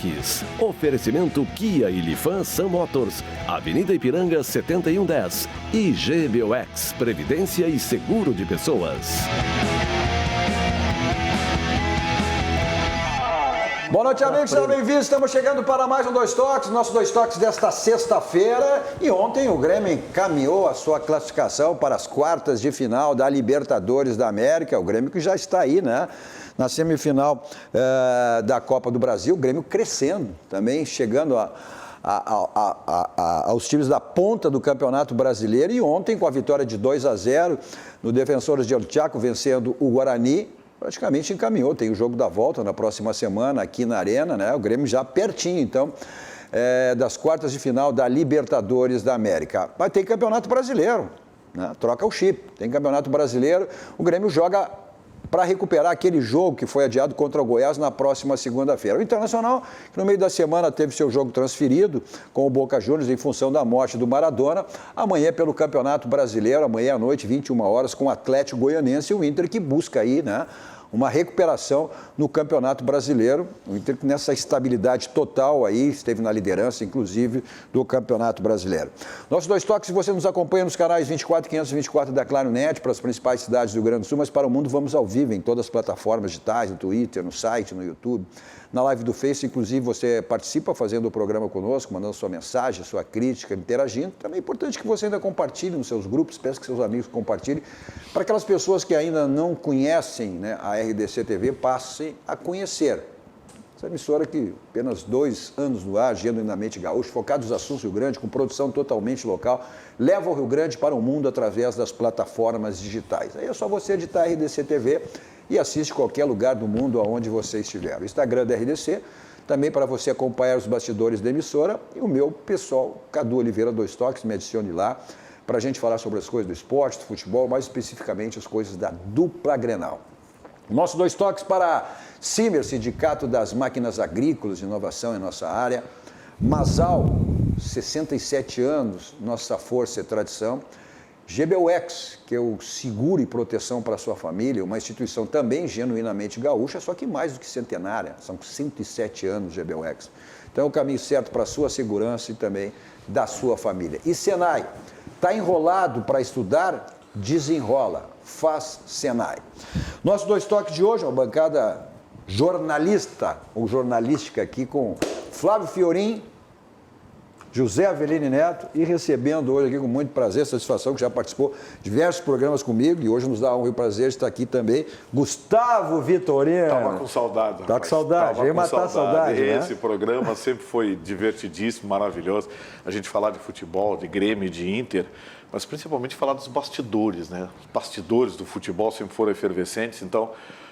destaques. Oferecimento Kia e Lifan Sun Motors, Avenida Ipiranga 7110. E GBOX, Previdência e Seguro de Pessoas. Boa noite, amigos, sejam bem-vindos. Estamos chegando para mais um Dois Toques, nosso Dois Toques desta sexta-feira. E ontem o Grêmio encaminhou a sua classificação para as quartas de final da Libertadores da América. O Grêmio que já está aí, né? Na semifinal da Copa do Brasil. O Grêmio crescendo também, chegando aos times da ponta do Campeonato Brasileiro. E ontem, com a vitória de 2-0 no Defensores de El Chaco, vencendo o Guarani, praticamente encaminhou. Tem o jogo da volta na próxima semana aqui na Arena, né? O Grêmio já pertinho, então, das quartas de final da Libertadores da América. Mas tem Campeonato Brasileiro, né? Troca o chip. Tem Campeonato Brasileiro, o Grêmio joga para recuperar aquele jogo que foi adiado contra o Goiás na próxima segunda-feira. O Internacional, que no meio da semana teve seu jogo transferido com o Boca Juniors em função da morte do Maradona. Amanhã pelo Campeonato Brasileiro, amanhã à noite, 21 horas, com o Atlético Goianiense e o Inter que busca aí, né, uma recuperação no Campeonato Brasileiro. O Inter nessa estabilidade total aí, esteve na liderança, inclusive, do Campeonato Brasileiro. Nossos Dois Toques, se você nos acompanha nos canais 24 524 da Claro Net, para as principais cidades do Rio Grande do Sul, mas para o mundo vamos ao vivo em todas as plataformas digitais, no Twitter, no site, no YouTube, na live do Face. Inclusive, você participa fazendo o programa conosco, mandando sua mensagem, sua crítica, interagindo. Também é importante que você ainda compartilhe nos seus grupos, peço que seus amigos compartilhem, para aquelas pessoas que ainda não conhecem, né, a RDC TV, passem a conhecer. Essa emissora que apenas 2 anos no ar, genuinamente gaúcho, focado nos assuntos do Rio Grande, com produção totalmente local, leva o Rio Grande para o mundo através das plataformas digitais. Aí é só você editar a RDC TV e assiste qualquer lugar do mundo aonde você estiver. O Instagram da RDC, também para você acompanhar os bastidores da emissora, e o meu pessoal, Cadu Oliveira Dois Toques, me adicione lá, para a gente falar sobre as coisas do esporte, do futebol, mais especificamente as coisas da dupla Grenal. Nosso Dois Toques para Cimer, Sindicato das Máquinas Agrícolas, inovação em nossa área. Masal, 67 anos, nossa força e tradição. GBOX, que é o seguro e proteção para a sua família, uma instituição também genuinamente gaúcha, só que mais do que centenária, são 107 anos de GBOX. Então é o caminho certo para a sua segurança e também da sua família. E Senai, está enrolado para estudar? Desenrola, faz Senai. Nosso Dois Toques de hoje, uma bancada jornalista ou jornalística aqui com Flávio Fiorin, José Avelini Neto, e recebendo hoje aqui com muito prazer, satisfação, que já participou de diversos programas comigo e hoje nos dá a honra e o prazer de estar aqui também, Gustavo Vitorino. Estava com saudade, rapaz. Tá com saudade, ia matar a saudade, né? Esse programa sempre foi divertidíssimo, maravilhoso. A gente falar de futebol, de Grêmio, de Inter, mas principalmente falar dos bastidores, né? Os bastidores do futebol sempre foram efervescentes, então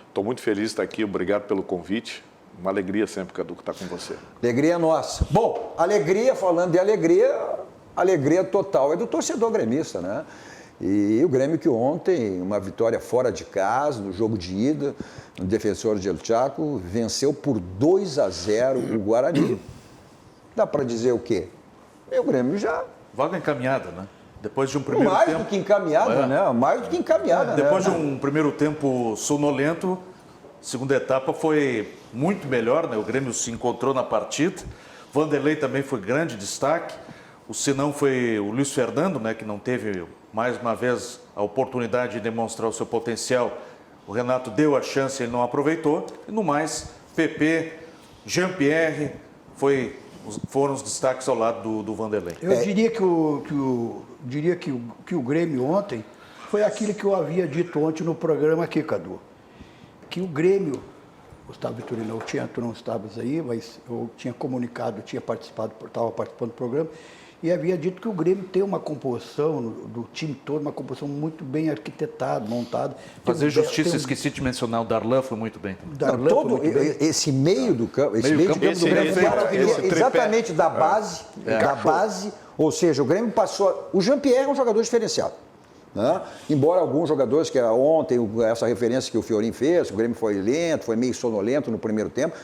estou muito feliz de estar aqui, obrigado pelo convite. Uma alegria sempre, Cadu, estar com você. Alegria nossa. Bom, alegria, falando de alegria total é do torcedor gremista, né? E o Grêmio que ontem, uma vitória fora de casa, no jogo de ida, no Defensores de El Chaco, venceu por 2-0 o Guarani. Dá para dizer o quê? E o Grêmio já... Vaga encaminhada, né? Depois de um primeiro Mais tempo... do que encaminhada, né? Mais do que encaminhada, Depois de um primeiro tempo sonolento, segunda etapa foi muito melhor, né? O Grêmio se encontrou na partida. Vanderlei também foi grande destaque. O senão foi o Luiz Fernando, né? Que não teve, mais uma vez, a oportunidade de demonstrar o seu potencial. O Renato deu a chance, ele não aproveitou. E no mais, PP, Jean-Pierre, foram os destaques ao lado do Vanderlei. Eu diria que o Grêmio ontem foi aquilo que eu havia dito ontem no programa aqui, Cadu. Que o Grêmio, Gustavo Vitorino, tu não estavas aí, mas eu tinha comunicado, estava participando do programa, e havia dito que o Grêmio tem uma composição do time todo, uma composição muito bem arquitetada, montada. Fazer justiça, esqueci de mencionar, o Darlan foi muito bem. Esse meio do campo, esse meio de campo do Grêmio é maravilhoso. Exatamente, da base, ou seja, o Grêmio passou... O Jean-Pierre é um jogador diferenciado. Né? Embora alguns jogadores, que era ontem, essa referência que o Fiorin fez, o Grêmio foi lento, foi meio sonolento no primeiro tempo,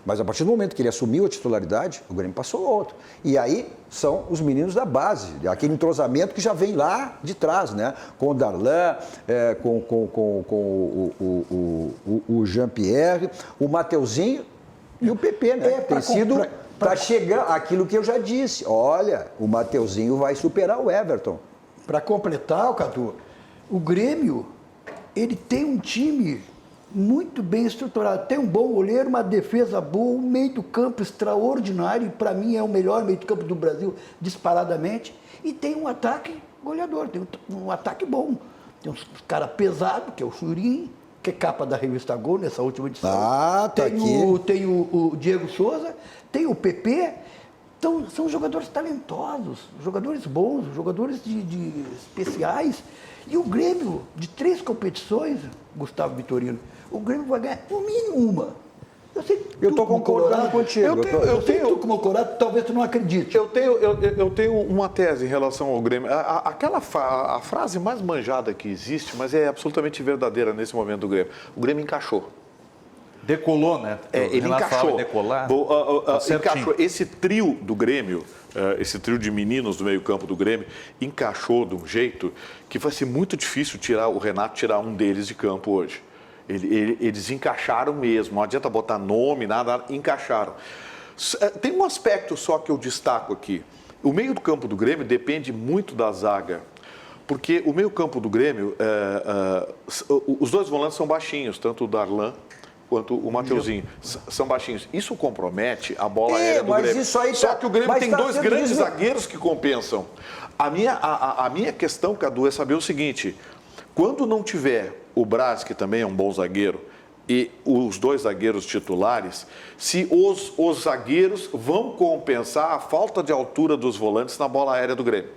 mas a partir do momento que ele assumiu a titularidade, o Grêmio passou outro. E aí são os meninos da base, aquele entrosamento que já vem lá de trás, né? Com o Darlan, com o Jean-Pierre, o Mateuzinho, E o PP, né? Tem sido para chegar aquilo que eu já disse. Olha, o Mateuzinho vai superar o Everton. Para completar, Cadu, o Grêmio, ele tem um time muito bem estruturado. Tem um bom goleiro, uma defesa boa, um meio do campo extraordinário. Para mim é o melhor meio do campo do Brasil, disparadamente. E tem um ataque goleador, tem um ataque bom. Tem uns cara pesado, que é o Churin, que é capa da revista Gol nessa última edição. Ah, tá tem aqui. Tem o Diego Souza, tem o PP. Então, são jogadores talentosos, jogadores bons, jogadores de especiais. E o Grêmio, de 3 competições, Gustavo Vitorino, o Grêmio vai ganhar no mínimo uma. Eu estou concordando contigo. Eu tenho tu como colorado, talvez tu não acredite. Eu tenho uma tese em relação ao Grêmio. A frase mais manjada que existe, mas é absolutamente verdadeira nesse momento do Grêmio. O Grêmio encaixou. Decolou, né? Ele Renato falava encaixou. em decolar. Tá Encaixou. Esse trio do Grêmio, esse trio de meninos do meio-campo do Grêmio, encaixou de um jeito que vai ser muito difícil o Renato tirar um deles de campo hoje. Eles encaixaram mesmo, não adianta botar nome, nada, encaixaram. Tem um aspecto só que eu destaco aqui. O meio do campo do Grêmio depende muito da zaga, porque o meio campo do Grêmio, os 2 volantes são baixinhos, tanto o Darlan quanto o Mateuzinho. São baixinhos. Isso compromete a bola aérea do Grêmio. Só que o Grêmio tem 2 grandes zagueiros que compensam. A minha questão, Cadu, é saber o seguinte: quando não tiver o Braz, que também é um bom zagueiro, e os 2 zagueiros titulares, se os zagueiros vão compensar a falta de altura dos volantes na bola aérea do Grêmio.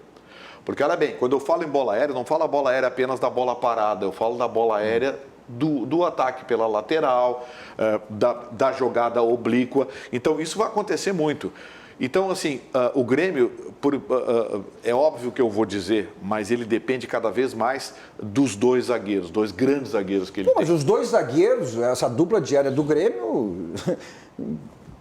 Porque, olha bem, quando eu falo em bola aérea, não falo a bola aérea apenas da bola parada, eu falo da bola aérea do ataque pela lateral, da jogada oblíqua. Então, isso vai acontecer muito. Então, assim, o Grêmio, é óbvio que eu vou dizer, mas ele depende cada vez mais dos 2 zagueiros, 2 grandes zagueiros que ele tem. Mas os 2 zagueiros, essa dupla diária do Grêmio,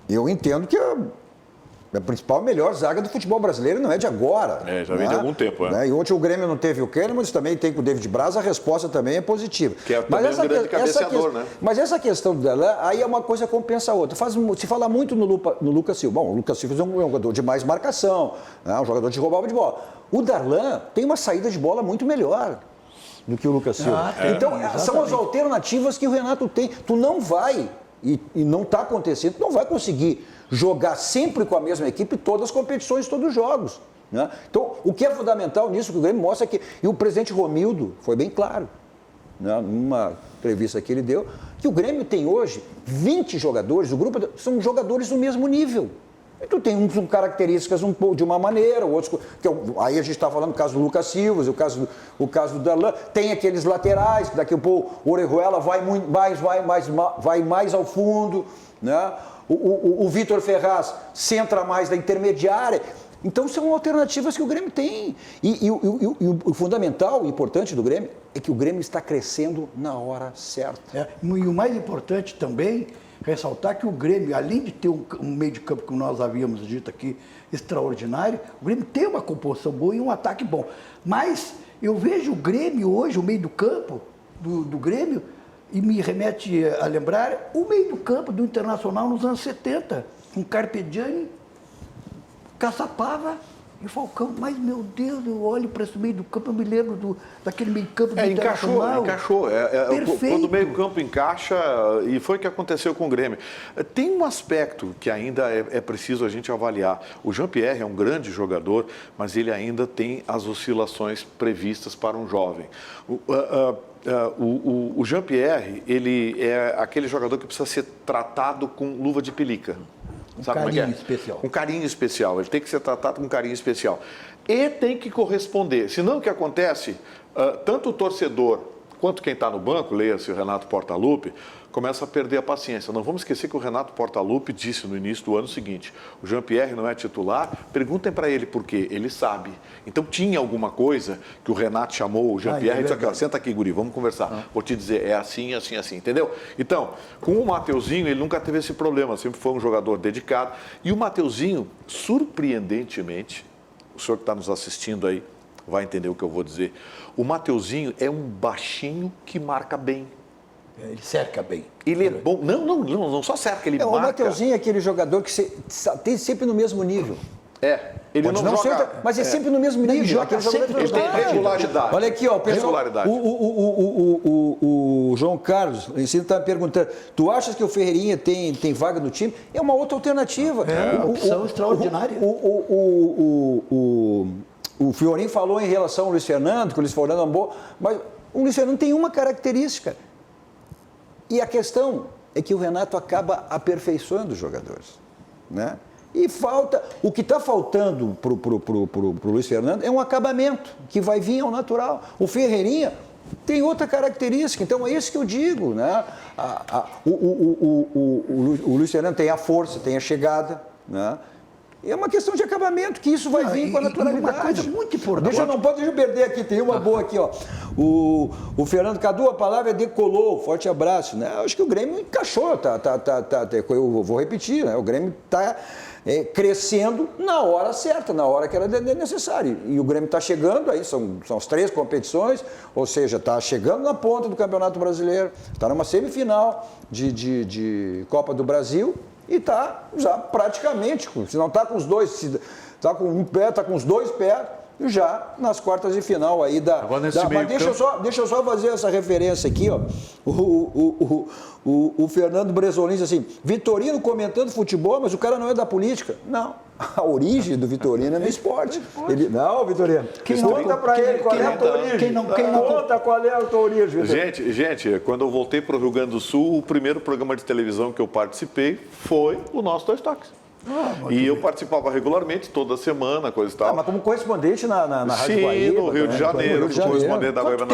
eu entendo que a principal melhor zaga do futebol brasileiro não é de agora. Já vem de algum tempo. E ontem o Grêmio não teve o Kahneman, mas também tem com o David Braz, a resposta também é positiva. Que é também um grande cabeceador, né? Mas essa questão do Darlan, aí é uma coisa compensa a outra. Se fala muito no Lucas Silva. Bom, o Lucas Silva é um jogador de mais marcação, né? Um jogador de roubar de bola. O Darlan tem uma saída de bola muito melhor do que o Lucas Silva. Então, são as alternativas que o Renato tem. Tu não vai, e não está acontecendo, tu não vai conseguir jogar sempre com a mesma equipe todas as competições, todos os jogos. Né? Então, o que é fundamental nisso que o Grêmio mostra é que, e o presidente Romildo foi bem claro, né, numa entrevista que ele deu, que o Grêmio tem hoje 20 jogadores, o grupo são jogadores do mesmo nível. E tu tem uns com características de uma maneira, outros... aí a gente está falando do caso do Lucas Silva, o caso do Darlan, tem aqueles laterais, daqui a pouco o Orejuela vai mais ao fundo, né? O Vitor Ferraz centra mais da intermediária. Então, são alternativas que o Grêmio tem. E o fundamental, o importante do Grêmio, é que o Grêmio está crescendo na hora certa. E o mais importante também, ressaltar que o Grêmio, além de ter um meio de campo, como nós havíamos dito aqui, extraordinário, o Grêmio tem uma composição boa e um ataque bom. Mas eu vejo o Grêmio hoje, o meio do campo do Grêmio, e me remete a lembrar o meio do campo do Internacional nos anos 70, com Carpegiani, Caçapava e Falcão. Mas, meu Deus, eu olho para esse meio do campo, eu me lembro daquele meio campo do Internacional. Encaixou. Perfeito. Quando o meio campo encaixa, e foi o que aconteceu com o Grêmio. Tem um aspecto que ainda é preciso a gente avaliar. O Jean-Pierre é um grande jogador, mas ele ainda tem as oscilações previstas para um jovem. O Jean-Pierre, ele é aquele jogador que precisa ser tratado com luva de pelica. Sabe como é que é? Especial. Um carinho especial. Ele tem que ser tratado com carinho especial. E tem que corresponder. Senão o que acontece, tanto o torcedor quanto quem está no banco, leia-se o Renato Portaluppi, começa a perder a paciência. Não vamos esquecer que o Renato Portaluppi disse no início do ano o seguinte: o Jean-Pierre não é titular, perguntem para ele por quê, ele sabe. Então tinha alguma coisa que o Renato chamou o Jean-Pierre e disse aqui, senta aqui, guri, vamos conversar. Vou te dizer, é assim, assim, assim, entendeu? Então, com o Mateuzinho, ele nunca teve esse problema, sempre foi um jogador dedicado. E o Mateuzinho, surpreendentemente, o senhor que está nos assistindo aí vai entender o que eu vou dizer, o Mateuzinho é um baixinho que marca bem. Ele cerca bem. Ele é bom. Não só cerca, ele O marca. Mateuzinho é aquele jogador que tem sempre no mesmo nível. Ele Pode não joga... ser, mas é sempre no mesmo nível. joga Aquele sempre jogador Ele tem regularidade. Olha aqui, ó, o pessoal, Regularidade. o João Carlos está me perguntando, tu achas que o Ferreirinha tem vaga no time? É uma outra alternativa. Uma opção extraordinária. O Fiorin falou em relação ao Luiz Fernando, que o Luiz Fernando é um bom, mas o Luiz Fernando tem uma característica. E a questão é que o Renato acaba aperfeiçoando os jogadores, né? E o que está faltando para o Luiz Fernando é um acabamento, que vai vir ao natural. O Ferreirinha tem outra característica, então é isso que eu digo, né? O Luiz Fernando tem a força, tem a chegada, né? É uma questão de acabamento, que isso vai vir com a naturalidade. Uma coisa muito importante. Deixa eu perder aqui, tem uma boa aqui, ó. O Fernando Cadu, a palavra é decolou, forte abraço, né? Eu acho que o Grêmio encaixou, eu vou repetir, né? O Grêmio está crescendo na hora certa, na hora que era necessário. E o Grêmio está chegando, aí são as 3 competições, ou seja, está chegando na ponta do Campeonato Brasileiro, está numa semifinal de Copa do Brasil e está já praticamente, se não está com os dois, se está com um pé, está com os 2 pés, já nas quartas de final aí Agora nesse meio mas deixa eu só fazer essa referência aqui, ó. O Fernando Bresolin diz assim, Vitorino comentando futebol, mas o cara não é da política. Não, a origem do Vitorino é no esporte. Não, Vitorino, conta pra ele qual é a tua origem. Conta qual é a tua origem, Vitorino. Gente, quando eu voltei para o Rio Grande do Sul, o primeiro programa de televisão que eu participei foi o nosso Dois Toques. E eu participava regularmente, toda semana, coisa e tal. Mas como correspondente na Rádio Guaíba. Sim, no Rio de Janeiro, correspondente da Guaíba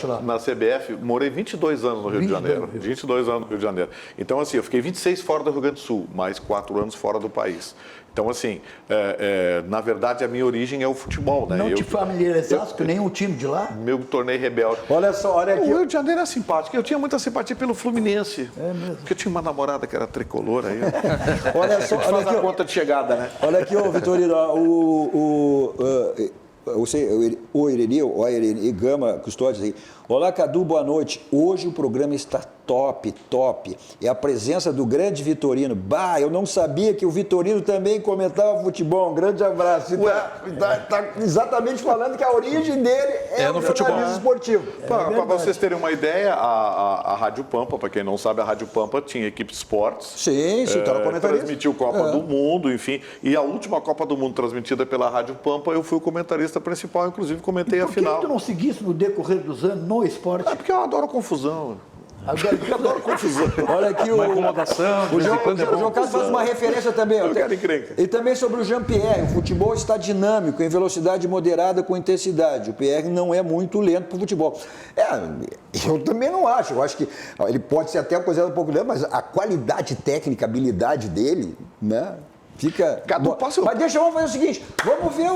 lá? na CBF. Morei 22 anos no Rio de Janeiro. 22 anos no Rio de Janeiro. Então, assim, eu fiquei 26 fora do Rio Grande do Sul, mais 4 anos fora do país. Então, assim, na verdade, a minha origem é o futebol, né? Não te familiarizaste com nenhum time de lá? Me tornei rebelde. Olha só, olha aqui. O Rio de Janeiro é simpático. Eu tinha muita simpatia pelo Fluminense. É mesmo? Porque eu tinha uma namorada que era tricolor aí. Olha só, olha Faz aqui, a ó. conta de chegada, né? Olha aqui, ó, Vitorino, o Irene Gama Custódio aí. Olá, Cadu, boa noite. Hoje o programa está top. É a presença do grande Vitorino. Bah, eu não sabia que o Vitorino também comentava futebol. Um grande abraço. Tá exatamente falando que a origem dele é no o futebol. jornalismo esportivo. Para vocês terem uma ideia, a Rádio Pampa, para quem não sabe, a Rádio Pampa tinha equipe de esportes. Sim, tá no comentarista. Transmitiu Copa do Mundo, enfim. E a última Copa do Mundo transmitida pela Rádio Pampa, eu fui o comentarista principal, inclusive comentei a Por que final. tu não seguisse no decorrer dos anos no esporte? É porque eu adoro confusão. Agora, Eu adoro confusão. Olha aqui Uma incomodação, de o vez em quando é bom. João Carlos faz uma referência também. Eu quero encrenca. E também sobre o Jean-Pierre. O futebol está dinâmico, em velocidade moderada com intensidade. O PR não é muito lento para o futebol. Eu também não acho. Eu acho que ele pode ser até uma coisa um pouco lento, mas a qualidade técnica, a habilidade dele, né? Fica. Cadu, Mas vamos fazer o seguinte: vamos ver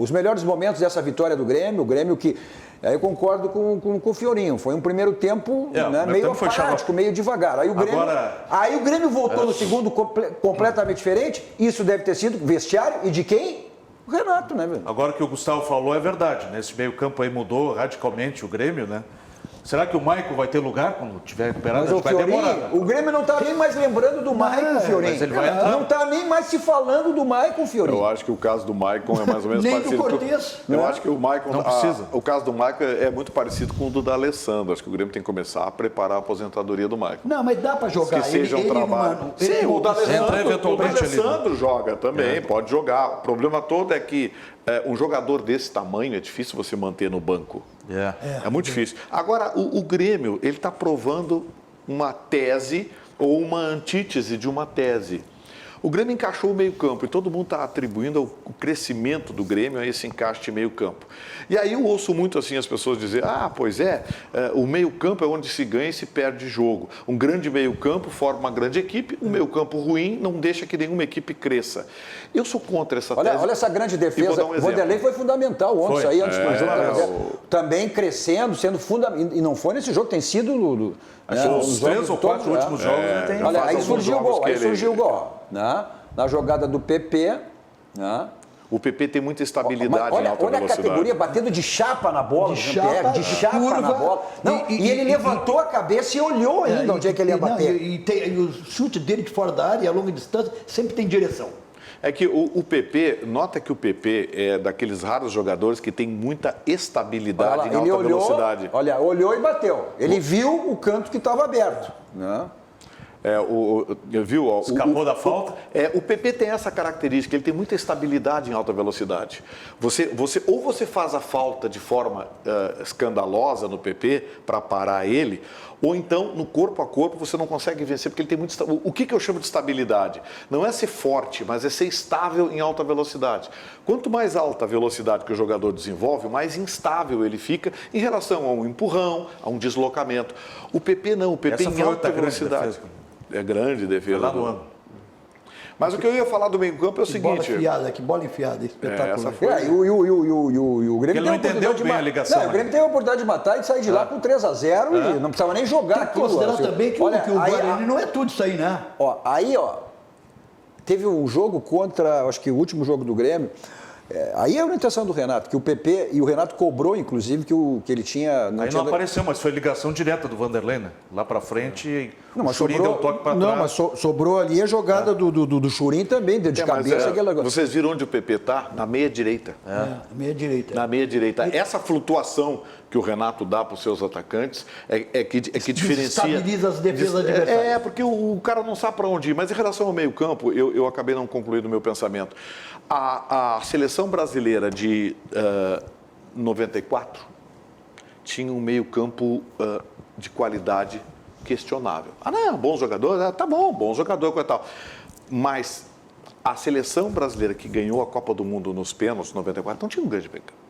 os melhores momentos dessa vitória do Grêmio. O Grêmio que. Aí eu concordo com o Fiorinho. Foi um primeiro tempo, né, meio apático, meio devagar. Aí o Grêmio voltou no segundo completamente diferente. Isso deve ter sido vestiário e de quem? O Renato, né, velho? Agora o que o Gustavo falou é verdade. Nesse meio campo aí mudou radicalmente o Grêmio, né? Será que o Maicon vai ter lugar quando tiver recuperado? Mas Vai demorar. o Grêmio não está nem mais lembrando do Maicon, Fiorinho. mas ele vai entrar. Não está nem mais se falando do Maicon, Fiorinho. Eu acho que o caso do Maicon é mais ou menos Nem parecido. do Cortez. Eu acho que o Maicon. Não precisa. O caso do Maicon é muito parecido com o do D'Alessandro. Acho que o Grêmio tem que começar a preparar a aposentadoria do Maicon. não, mas dá para jogar. Que seja um trabalho. Sim, o Entra eventualmente ali, D'Alessandro joga também, pode jogar. O problema todo é que um jogador desse tamanho é difícil você manter no banco. É muito difícil. Agora, o Grêmio, ele está provando uma tese ou uma antítese de uma tese. O Grêmio encaixou o meio-campo e todo mundo está atribuindo o crescimento do Grêmio a esse encaixe de meio-campo. E aí eu ouço muito assim as pessoas dizer: o meio-campo é onde se ganha e se perde jogo. Um grande meio-campo forma uma grande equipe, um meio-campo ruim não deixa que nenhuma equipe cresça. Eu sou contra essa tese. Olha essa grande defesa. E vou dar um O exemplo. Vanderlei foi fundamental ontem, isso aí antes do jogo. o- Também crescendo, sendo fundamental. E não foi nesse jogo, tem sido Os 3 ou 4 últimos jogos, né? já Olha, faz aí alguns surgiu o jogos gol, que ele- né? Na jogada do PP, né? O PP tem muita estabilidade Olha, em alta olha a velocidade. categoria batendo de chapa na bola, De Jean-Pierre, de chapa curva, na bola. Não, e ele levantou a cabeça e olhou ainda onde é que ele ia bater. E o chute dele de fora da área, a longa distância, sempre tem direção. É que o PP, nota que o PP é daqueles raros jogadores que tem muita estabilidade em alta velocidade. Olha, olhou e bateu. Ele viu o canto que estava aberto, né? Viu? Escapou da falta? O PP tem essa característica, ele tem muita estabilidade em alta velocidade. Ou você faz a falta de forma escandalosa no PP para parar ele, ou então no corpo a corpo você não consegue vencer, porque ele tem muito. O que eu chamo de estabilidade? Não é ser forte, mas é ser estável em alta velocidade. Quanto mais alta a velocidade que o jogador desenvolve, mais instável ele fica em relação a um empurrão, a um deslocamento. O PP não, o PP em alta velocidade. É grande defesa. Lá no ano. Mas o que eu ia falar do meio-campo é o seguinte. Que bola enfiada, espetacular. Essa foi... E o Grêmio Ele não entendeu bem a ligação. Não, o Grêmio teve a oportunidade de matar e sair de lá com 3-0 e não precisava nem jogar Tem que aquilo. considerar Assim. também que o Guarani não é tudo isso aí, né? Aí, teve um jogo contra, acho que o último jogo do Grêmio. Aí é a orientação do Renato, que o PP, e o Renato cobrou, inclusive, que ele tinha... Aí não apareceu, mas foi ligação direta do Vanderlei, né? Lá pra frente, o Churin deu toque pra trás. Não, mas sobrou ali a jogada do Churin também, de cabeça. Vocês viram onde o PP está? Na meia direita. Meia direita. Na meia direita. Essa flutuação que o Renato dá para os seus atacantes é que diferencia... Estabiliza as defesas adversárias. Porque o cara não sabe para onde ir. Mas em relação ao meio campo, eu acabei não concluindo o meu pensamento. A seleção brasileira de 94 tinha um meio campo de qualidade questionável. Não, bom jogador, tá bom, bom jogador, coisa tal. Mas a seleção brasileira que ganhou a Copa do Mundo nos pênaltis, 94, não tinha um grande meio campo.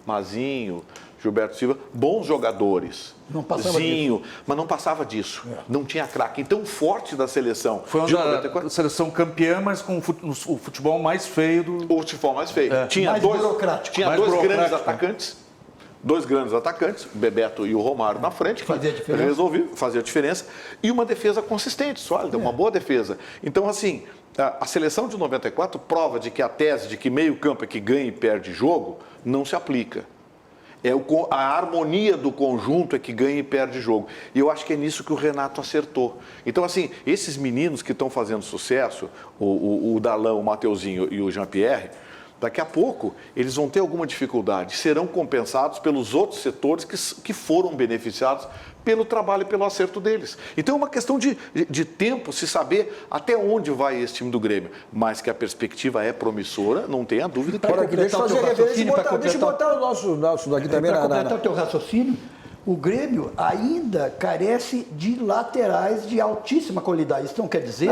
Mazinho, Gilberto Silva, bons jogadores. Não passava Zinho, mas não passava disso. Não tinha craque. Então, o forte da seleção foi de uma 94... seleção campeã, mas com o futebol mais feio do... O futebol mais feio. Tinha mais burocrático. Tinha mais dois burocrático, grandes atacantes. Dois grandes atacantes, o Bebeto e o Romário na frente, Fazia a diferença. fazia a diferença. E uma defesa consistente, sólida, uma boa defesa. Então, assim, a seleção de 94 prova de que a tese de que meio campo é que ganha e perde jogo não se aplica. A harmonia do conjunto é que ganha e perde jogo. E eu acho que é nisso que o Renato acertou. Então, assim, esses meninos que estão fazendo sucesso, o Darlan, o Mateuzinho e o Jean-Pierre, daqui a pouco eles vão ter alguma dificuldade, serão compensados pelos outros setores que foram beneficiados pelo trabalho e pelo acerto deles. Então é uma questão de tempo, se saber até onde vai esse time do Grêmio. Mas que a perspectiva é promissora, não tenha dúvida que Olha, deixa eu fazer reverência, deixa eu botar o nosso daqui também Para completar o teu raciocínio, o Grêmio ainda carece de laterais de altíssima qualidade. Isso não quer dizer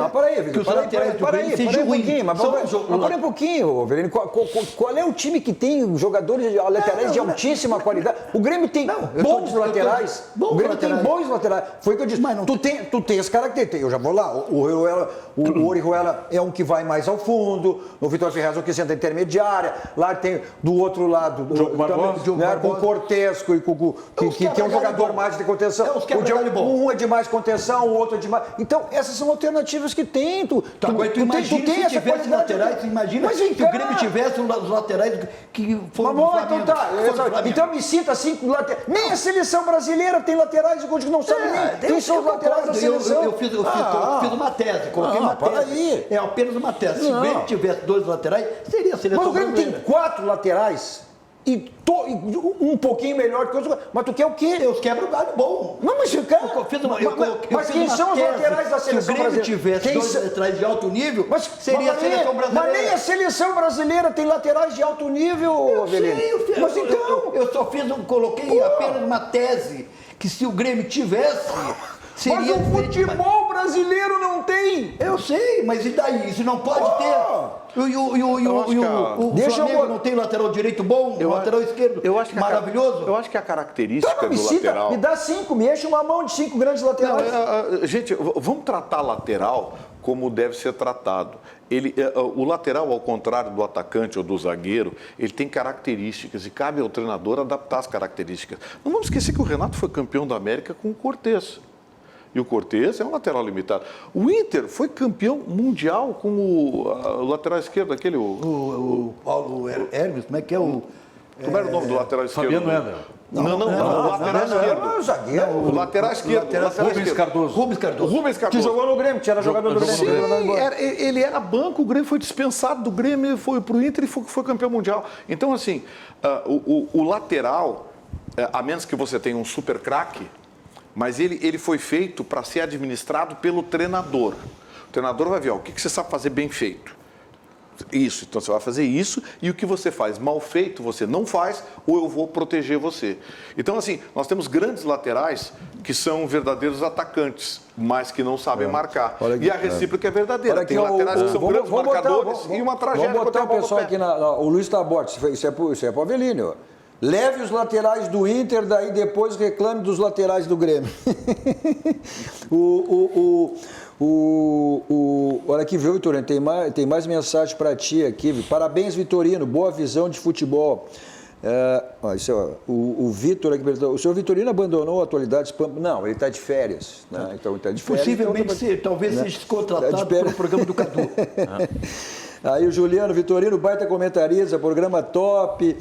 que os laterais do Grêmio sejam ruins. Mas um pouquinho, Velino. Qual é o time que tem jogadores laterais de altíssima qualidade? O Grêmio tem bons laterais. O Grêmio tem bons laterais. Foi o que eu disse. Tu tem as características. Eu já vou lá. O Orihuela é um que vai mais ao fundo. O Vitor Ferraz é um que senta intermediária. Lá tem do outro lado com o Cortesco e com que é um jogador mais de contenção. Um é de mais contenção, o outro é de mais... Então, essas são alternativas que tem. Tu tem essa qualidade. Laterais, imagina se o Grêmio tivesse os laterais que foram do Flamengo. Então me cita 5 laterais. Nem a seleção brasileira tem laterais, o não sabe nem. Tem seus laterais da seleção. Eu fiz uma tese, coloquei uma tese. É apenas uma tese. Se o Grêmio tivesse 2 laterais, seria a seleção brasileira. Mas o Grêmio tem 4 laterais. E um pouquinho melhor que os outros. Mas tu quer o quê? Eu quebro o galho bom. Não, mas quem são os laterais da seleção brasileira? Se o Grêmio tivesse 2 laterais de alto nível, seria a seleção brasileira. Mas nem a seleção brasileira tem laterais de alto nível, Avelino. Mas então... Eu só coloquei apenas uma tese, que se o Grêmio tivesse... Mas o futebol brasileiro não tem. Eu sei, mas e daí? Isso não pode ter. O Flamengo não tem lateral direito bom, lateral esquerdo maravilhoso. Eu acho que a característica do lateral... Me dá 5, me enche uma mão de 5 grandes laterais. Gente, vamos tratar lateral como deve ser tratado. O lateral, ao contrário do atacante ou do zagueiro, ele tem características e cabe ao treinador adaptar as características. Não vamos esquecer que o Renato foi campeão da América com o Cortez. E o Cortez é um lateral limitado. O Inter foi campeão mundial com o lateral esquerdo, aquele... O Paulo Hermes, como é que é o... Como era o nome do lateral esquerdo? Fabiano Heller. Não, o lateral esquerdo. O zagueiro. O lateral esquerdo. Rubens Cardoso. Rubens Cardoso. Rubens Que Cardoso. jogou no Grêmio, que era jogador do Grêmio. Sim, ele era banco, o Grêmio foi dispensado do Grêmio, foi para o Inter e foi campeão mundial. Então, assim, o lateral, a menos que você tenha um super craque, mas ele foi feito para ser administrado pelo treinador. O treinador vai ver, ó, o que você sabe fazer bem feito. Isso, então você vai fazer isso e o que você faz mal feito você não faz ou eu vou proteger você. Então, assim, nós temos grandes laterais que são verdadeiros atacantes, mas que não sabem marcar. Aqui, e a recíproca é verdadeira. Olha aqui, Tem laterais que são grandes marcadores e uma tragédia. Vamos botar contra a o bola pessoal no pé. aqui, o Luiz Taborte, isso é para o Avelino, ó. Leve os laterais do Inter, daí depois reclame dos laterais do Grêmio. Olha aqui, viu, Vitorino? Tem mais mensagem para ti aqui. Parabéns, Vitorino. Boa visão de futebol. O Vitor aqui perguntou, o senhor Vitorino abandonou a Atualidades Pampa? Não, ele está de férias. Né? Então, ele está de férias. Possivelmente, talvez seja contratado pelo programa do Cadu. Aí o Juliano Vitorino, baita comentarista, programa top.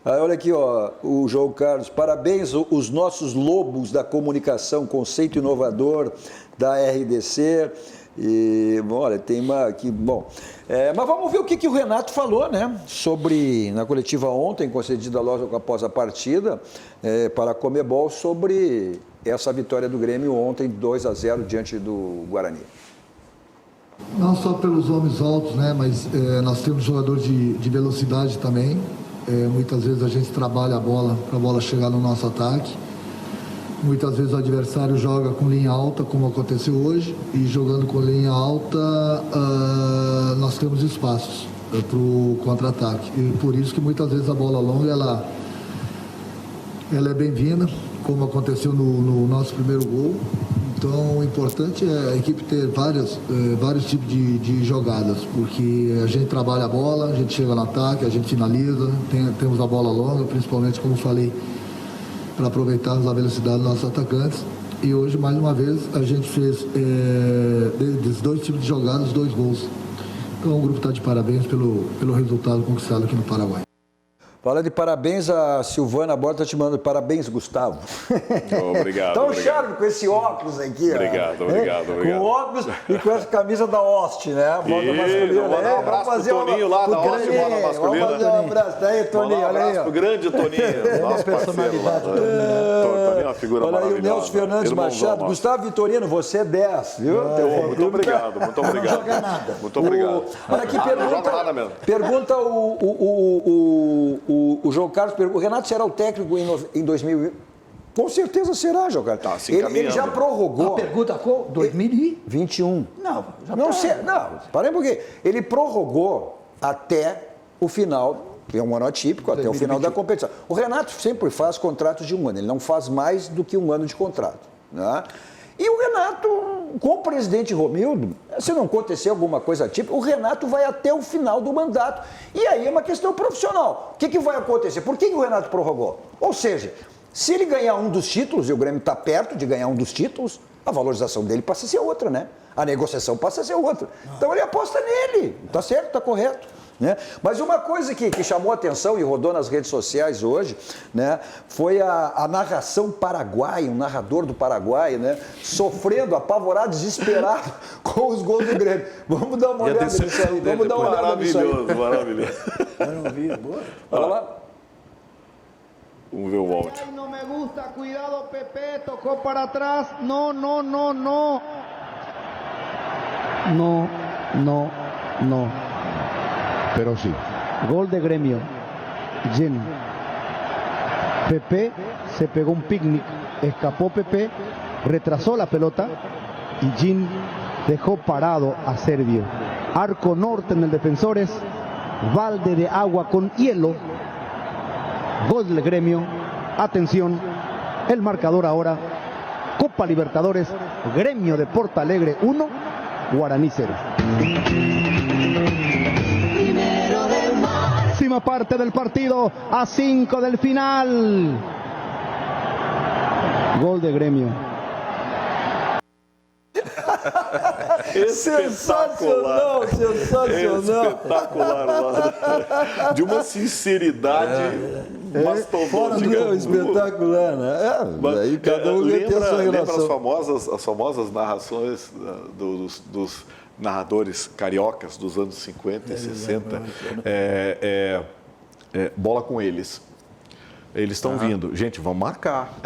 Aí olha aqui, ó, o João Carlos, parabéns os nossos lobos da comunicação, conceito inovador da RDC. E, bom, olha, tem uma aqui, bom. Mas vamos ver o que o Renato falou, né? Sobre, na coletiva ontem, concedida logo após a partida, para a Conmebol, sobre essa vitória do Grêmio ontem, 2-0 diante do Guarani. Não só pelos homens altos, né, mas nós temos jogadores de velocidade também. Muitas vezes a gente trabalha a bola para a bola chegar no nosso ataque. Muitas vezes o adversário joga com linha alta, como aconteceu hoje, e jogando com linha alta nós temos espaços para o contra-ataque. E por isso que muitas vezes a bola longa ela é bem-vinda, como aconteceu no nosso primeiro gol. Então, o importante é a equipe ter vários tipos de jogadas, porque a gente trabalha a bola, a gente chega no ataque, a gente finaliza, temos a bola longa, principalmente, como falei, para aproveitarmos a velocidade dos nossos atacantes. E hoje, mais uma vez, a gente fez desses dois tipos de jogadas, 2 gols. Então, o grupo está de parabéns pelo resultado conquistado aqui no Paraguai. Fala de parabéns, a Silvana Borta te mandando parabéns, Gustavo. Obrigado. Tão charme com esse óculos aqui. Obrigado. Com óculos e com essa camisa da Host, né? Volta masculina. Vamos dar um abraço pro Toninho lá da Host, volta masculina. Vamos dar um abraço. Tá aí, Toninho, olha aí. Pro grande Toninho, nosso personalidade. Toninho é uma figura olha aí o maravilhosa. Nelson Fernandes Machado. Gustavo Vitorino, você é 10, viu? Muito obrigado. Não joga nada. Muito obrigado. Olha aqui, Não joga nada mesmo. pergunta o João Carlos, o Renato será o técnico em 2020? Com certeza será, João Carlos. Tá se ele encaminhando. já prorrogou. A pergunta qual? 2021? Não, já não tá. sei. Não, parei um pouquinho. Ele prorrogou até o final, é um ano atípico, até o final da competição. O Renato sempre faz contratos de 1 ano, ele não faz mais do que 1 ano de contrato. Né? E o Renato, com o presidente Romildo, se não acontecer alguma coisa atípica, o Renato vai até o final do mandato. E aí é uma questão profissional. O que vai acontecer? Por que o Renato prorrogou? Ou seja, se ele ganhar um dos títulos, e o Grêmio está perto de ganhar um dos títulos, a valorização dele passa a ser outra, né? A negociação passa a ser outra. Então ele aposta nele. Tá certo, tá correto. Né? Mas uma coisa que chamou a atenção e rodou nas redes sociais hoje, né, foi a narração paraguaia, um narrador do Paraguai, né, sofrendo, apavorado, desesperado com os gols do Grêmio. Vamos dar uma olhada nisso aí. Vamos dar uma olhada nisso aí. Maravilhoso. Eu não vi, boa. Olha lá. Vamos ver o áudio. No me gusta, cuidado Pepe, tocó para atrás, no. No. Pero sí. Gol de Gremio. Jen. Pepe se pegó un picnic, escapó Pepe, retrasó la pelota y Jin dejó parado a Servio. Arco norte en el Defensores, balde de agua con hielo. Gol del Gremio. Atención, el marcador ahora. Copa Libertadores, Gremio de Porto Alegre 1, Guaraní 0. Última parte del partido, a 5 del final. Gol de Gremio. Sensacional, sensacional. Espetacular, mano. De uma sinceridade mastodôntica. Espetacular, né? Aí cada um tem a sua lembra relação. as famosas narrações dos narradores cariocas dos anos 50 e 60? Bola com eles. Eles estão vindo. Gente, vamos marcar.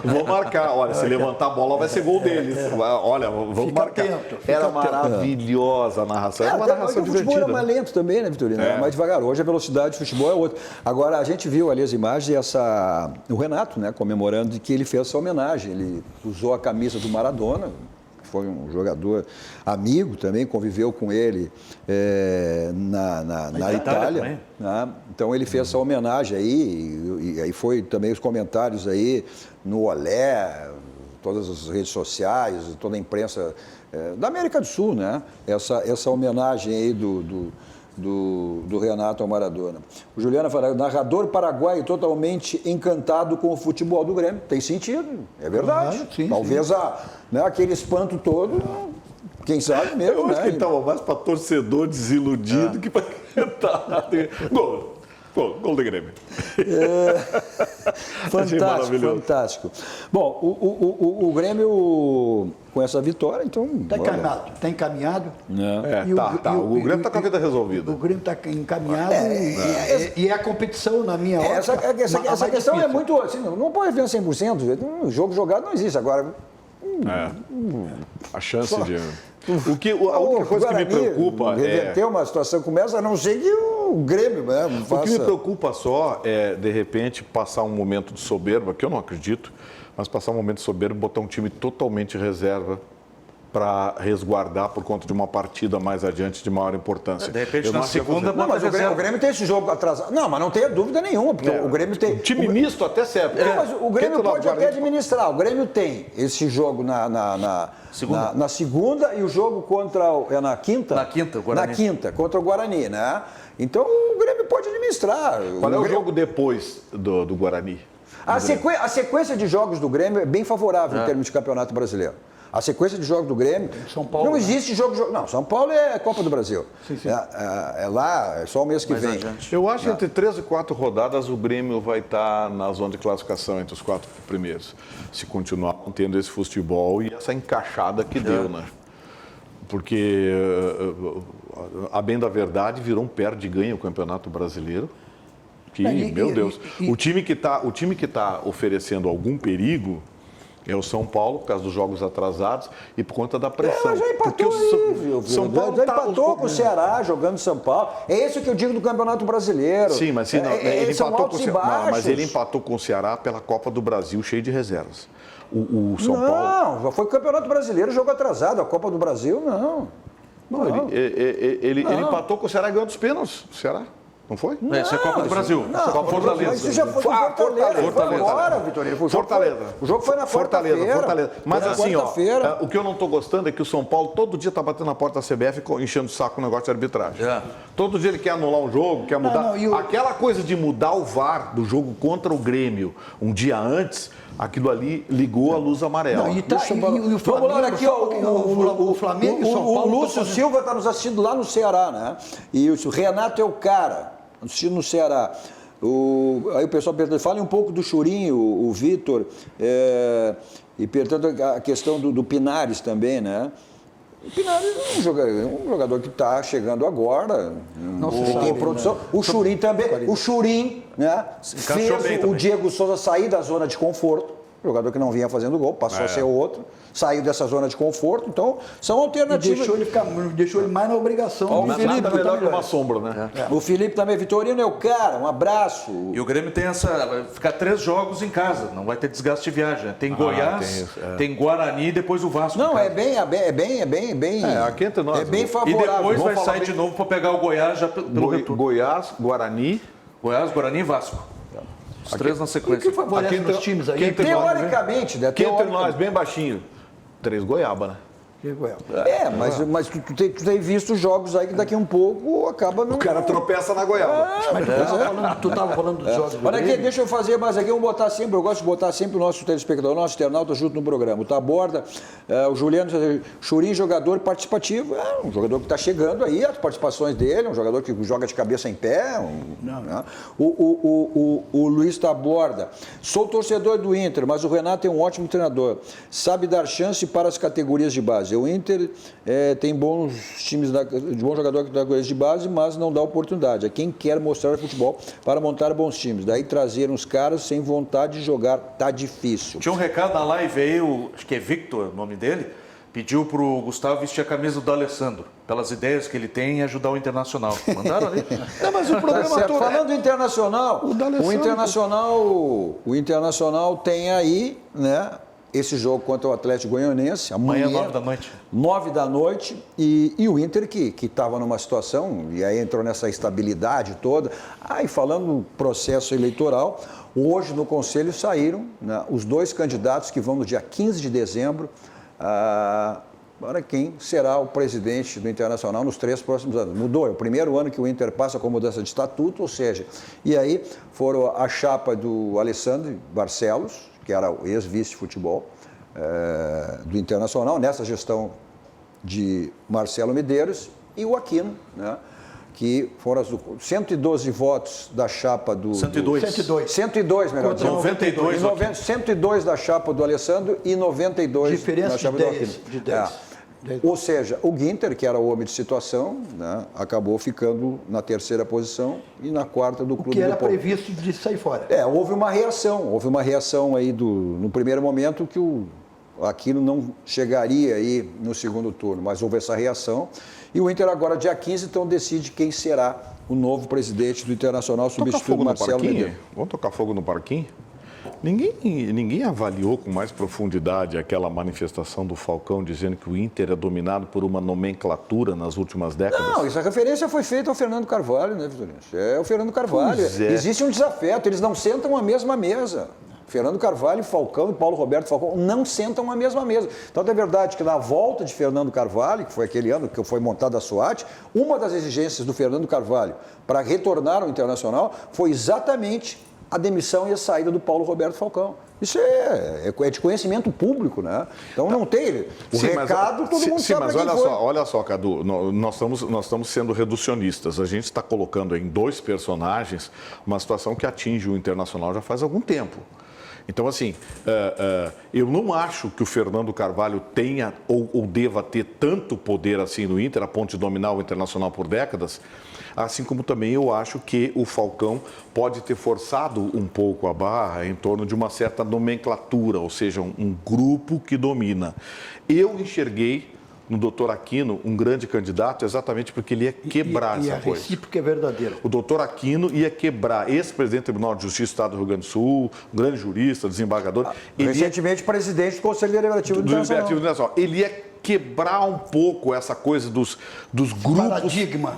Vamos marcar. Olha, se levantar a bola vai ser gol deles. Olha, vamos marcar. Era maravilhosa a narração. Era uma narração o futebol divertida. era mais lento também, né, Vitorino? Era mais devagar. Hoje a velocidade do futebol é outra. Agora, a gente viu ali as imagens o Renato, né, comemorando que ele fez essa homenagem. Ele usou a camisa do Maradona. Foi um jogador amigo também, conviveu com ele na Itália. Né? Então ele fez essa homenagem aí, e aí foi também os comentários aí no Olé, todas as redes sociais, toda a imprensa da América do Sul, né? Essa homenagem aí do Renato ao Maradona. O Juliano fala, narrador paraguaio totalmente encantado com o futebol do Grêmio. Tem sentido, é verdade. Sim, talvez aquele espanto todo, quem sabe mesmo. Eu acho né? que ele estava mais para torcedor desiludido que para cantar. Gol do Grêmio. Fantástico, fantástico. Bom, o Grêmio com essa vitória, então... Está encaminhado. O Grêmio está com a vida resolvida. O Grêmio está encaminhado e é a competição, na minha hora. Essa questão é muito... Assim, não pode ver 100%. Um jogo jogado não existe. Agora... A chance de... A única coisa que me preocupa reverter uma situação como essa, a não ser que o Grêmio mesmo faça... O que me preocupa só é, de repente, passar um momento de soberba, que eu não acredito, mas passar um momento de soberba e botar um time totalmente reserva para resguardar por conta de uma partida mais adiante de maior importância. De repente, na segunda... Não, mas o Grêmio tem esse jogo atrasado. Não, mas não tenha dúvida nenhuma, porque o Grêmio tem... Time misto até serve. Mas o Grêmio pode até administrar. O Grêmio tem esse jogo na segunda e o jogo contra... É na quinta? Na quinta, o Guarani. Na quinta, contra o Guarani, né? Então o Grêmio pode administrar. Qual é o jogo depois do Guarani? A sequência de jogos do Grêmio é bem favorável em termos de campeonato brasileiro. A sequência de jogos do Grêmio... São Paulo, não existe jogo... Não, São Paulo é Copa do Brasil. Sim. É lá, é só o mês que vem. Eu acho que entre 3 e 4 rodadas o Grêmio vai estar na zona de classificação entre os 4 primeiros. Se continuar tendo esse futebol e essa encaixada que deu, né? Porque, a bem da verdade, virou um perde-ganha o Campeonato Brasileiro. Que, meu Deus, o time que está oferecendo algum perigo é o São Paulo, por causa dos jogos atrasados e por conta da pressão. Mas já empatou São Paulo já empatou com o Ceará jogando São Paulo. É isso que eu digo do Campeonato Brasileiro. Sim, mas ele empatou com o Ceará. Mas ele empatou com o Ceará pela Copa do Brasil, cheio de reservas. O São Paulo... Não, já foi o Campeonato Brasileiro, jogo atrasado. A Copa do Brasil, não. Ele empatou com o Ceará e ganhou dos pênaltis. O Ceará. Não foi? Essa é a Copa do Brasil. Fortaleza. Mas isso já foi Fortaleza. Foi agora, Vitorino. Fortaleza. O jogo foi na Fortaleza. Mas assim, quarta-feira. O que eu não estou gostando é que o São Paulo todo dia está batendo na porta da CBF enchendo o saco o negócio de arbitragem. Todo dia ele quer anular um jogo, quer mudar. Aquela coisa de mudar o VAR do jogo contra o Grêmio um dia antes, aquilo ali ligou a luz amarela. O Flamengo e o São Paulo. O Lúcio Silva está nos assistindo lá no Ceará, né? E o Renato é o cara, assistindo no Ceará. Aí o pessoal pergunta, fale um pouco do Churinho, o Vitor, e perguntando a questão do Pinares também, né? O Pinares é um jogador que está chegando agora, tem produção. O Churinho também, né, fez o Diego Souza sair da zona de conforto, jogador que não vinha fazendo gol, passou a ser outro, saiu dessa zona de conforto, então são alternativas. Deixou ele mais na obrigação. Nada melhor que uma sombra, né? O Felipe também, Vitorino é o cara, um abraço. E o Grêmio tem vai ficar 3 jogos em casa, não vai ter desgaste de viagem. Né? Tem Goiás, tem Guarani e depois o Vasco. Não, é bem aqui entre nós. É bem favorável. E depois vai sair de novo para pegar o Goiás já pelo retorno. Goiás, Guarani e Vasco. Os 3 na sequência. O que favorece os times aí? Teoricamente, né? Aqui entre nós, bem baixinho. 3 goiaba, né? De Goiaba. Mas tu tem visto jogos aí que daqui a um pouco acaba... O cara tropeça na goiaba. Mas tu estava falando dos jogos do Olha aqui, Grêmio. deixa eu fazer mais aqui, eu gosto de botar sempre o nosso telespectador, o nosso internauta junto no programa. O Taborda, o Juliano Churin, jogador participativo, um jogador que está chegando aí, as participações dele, um jogador que joga de cabeça em pé. Né? O Luiz Taborda, sou torcedor do Inter, mas o Renato é um ótimo treinador, sabe dar chance para as categorias de base. O Inter tem bons times, bons jogadores da categoria de base, mas não dá oportunidade. É quem quer mostrar futebol para montar bons times. Daí trazer uns caras sem vontade de jogar, tá difícil. Tinha um recado na live aí, acho que é Victor o nome dele, pediu pro Gustavo vestir a camisa do Alessandro, pelas ideias que ele tem em ajudar o Internacional. Mandaram ali? Não, mas o problema todo Falando do Internacional, o Internacional tem aí, né, esse jogo contra o Atlético Goianiense, amanhã 9 da noite. 9 da noite, e o Inter que estava numa situação, e aí entrou nessa estabilidade toda. E falando no processo eleitoral, hoje no Conselho saíram, né, os 2 candidatos que vão no dia 15 de dezembro, para quem será o presidente do Internacional nos 3 próximos anos. Mudou, é o primeiro ano que o Inter passa com mudança de estatuto, ou seja, e aí foram a chapa do Alessandro Barcelos, que era o ex-vice de futebol do Internacional, nessa gestão de Marcelo Medeiros, e o Aquino, né, que foram 112 votos da chapa do... 102, melhor dizendo. 92. 102 da chapa do Alessandro e 92 diferença da chapa de do 10, Aquino. de 10. Ou seja, o Ginter, que era o homem de situação, né, acabou ficando na 3ª posição e na 4ª do Clube Que era do Povo. previsto de sair fora. Houve uma reação aí no primeiro momento que o Aquino não chegaria aí no segundo turno, mas houve essa reação. E o Inter agora, dia 15, então decide quem será o novo presidente do Internacional, substituindo o Marcelo Medeiros. Vamos tocar fogo no parquinho? Ninguém avaliou com mais profundidade aquela manifestação do Falcão dizendo que o Inter é dominado por uma nomenclatura nas últimas décadas? Não, essa referência foi feita ao Fernando Carvalho, né, Vitorino? É o Fernando Carvalho. Existe um desafeto, eles não sentam à mesma mesa. Fernando Carvalho, Falcão e Paulo Roberto Falcão não sentam à mesma mesa. Então, é verdade que na volta de Fernando Carvalho, que foi aquele ano que foi montada a SWAT, uma das exigências do Fernando Carvalho para retornar ao Internacional foi exatamente a demissão e a saída do Paulo Roberto Falcão. Isso é de conhecimento público, né? Então não tem. Recado, todo mundo sabe. Mas olha só, Cadu, nós estamos sendo reducionistas. A gente está colocando em 2 personagens uma situação que atinge o Internacional já faz algum tempo. Então, assim, eu não acho que o Fernando Carvalho tenha ou deva ter tanto poder assim no Inter, a ponto de dominar o Internacional por décadas, assim como também eu acho que o Falcão pode ter forçado um pouco a barra em torno de uma certa nomenclatura, ou seja, um grupo que domina. Eu enxerguei no doutor Aquino um grande candidato exatamente porque ele ia quebrar essa coisa. E a recíproca é verdadeira. O doutor Aquino ia quebrar, ex-presidente do Tribunal de Justiça do Estado do Rio Grande do Sul, um grande jurista, desembargador. Recentemente, presidente do Conselho Deliberativo do Internacional. Ele ia quebrar um pouco essa coisa dos grupos... Paradigma.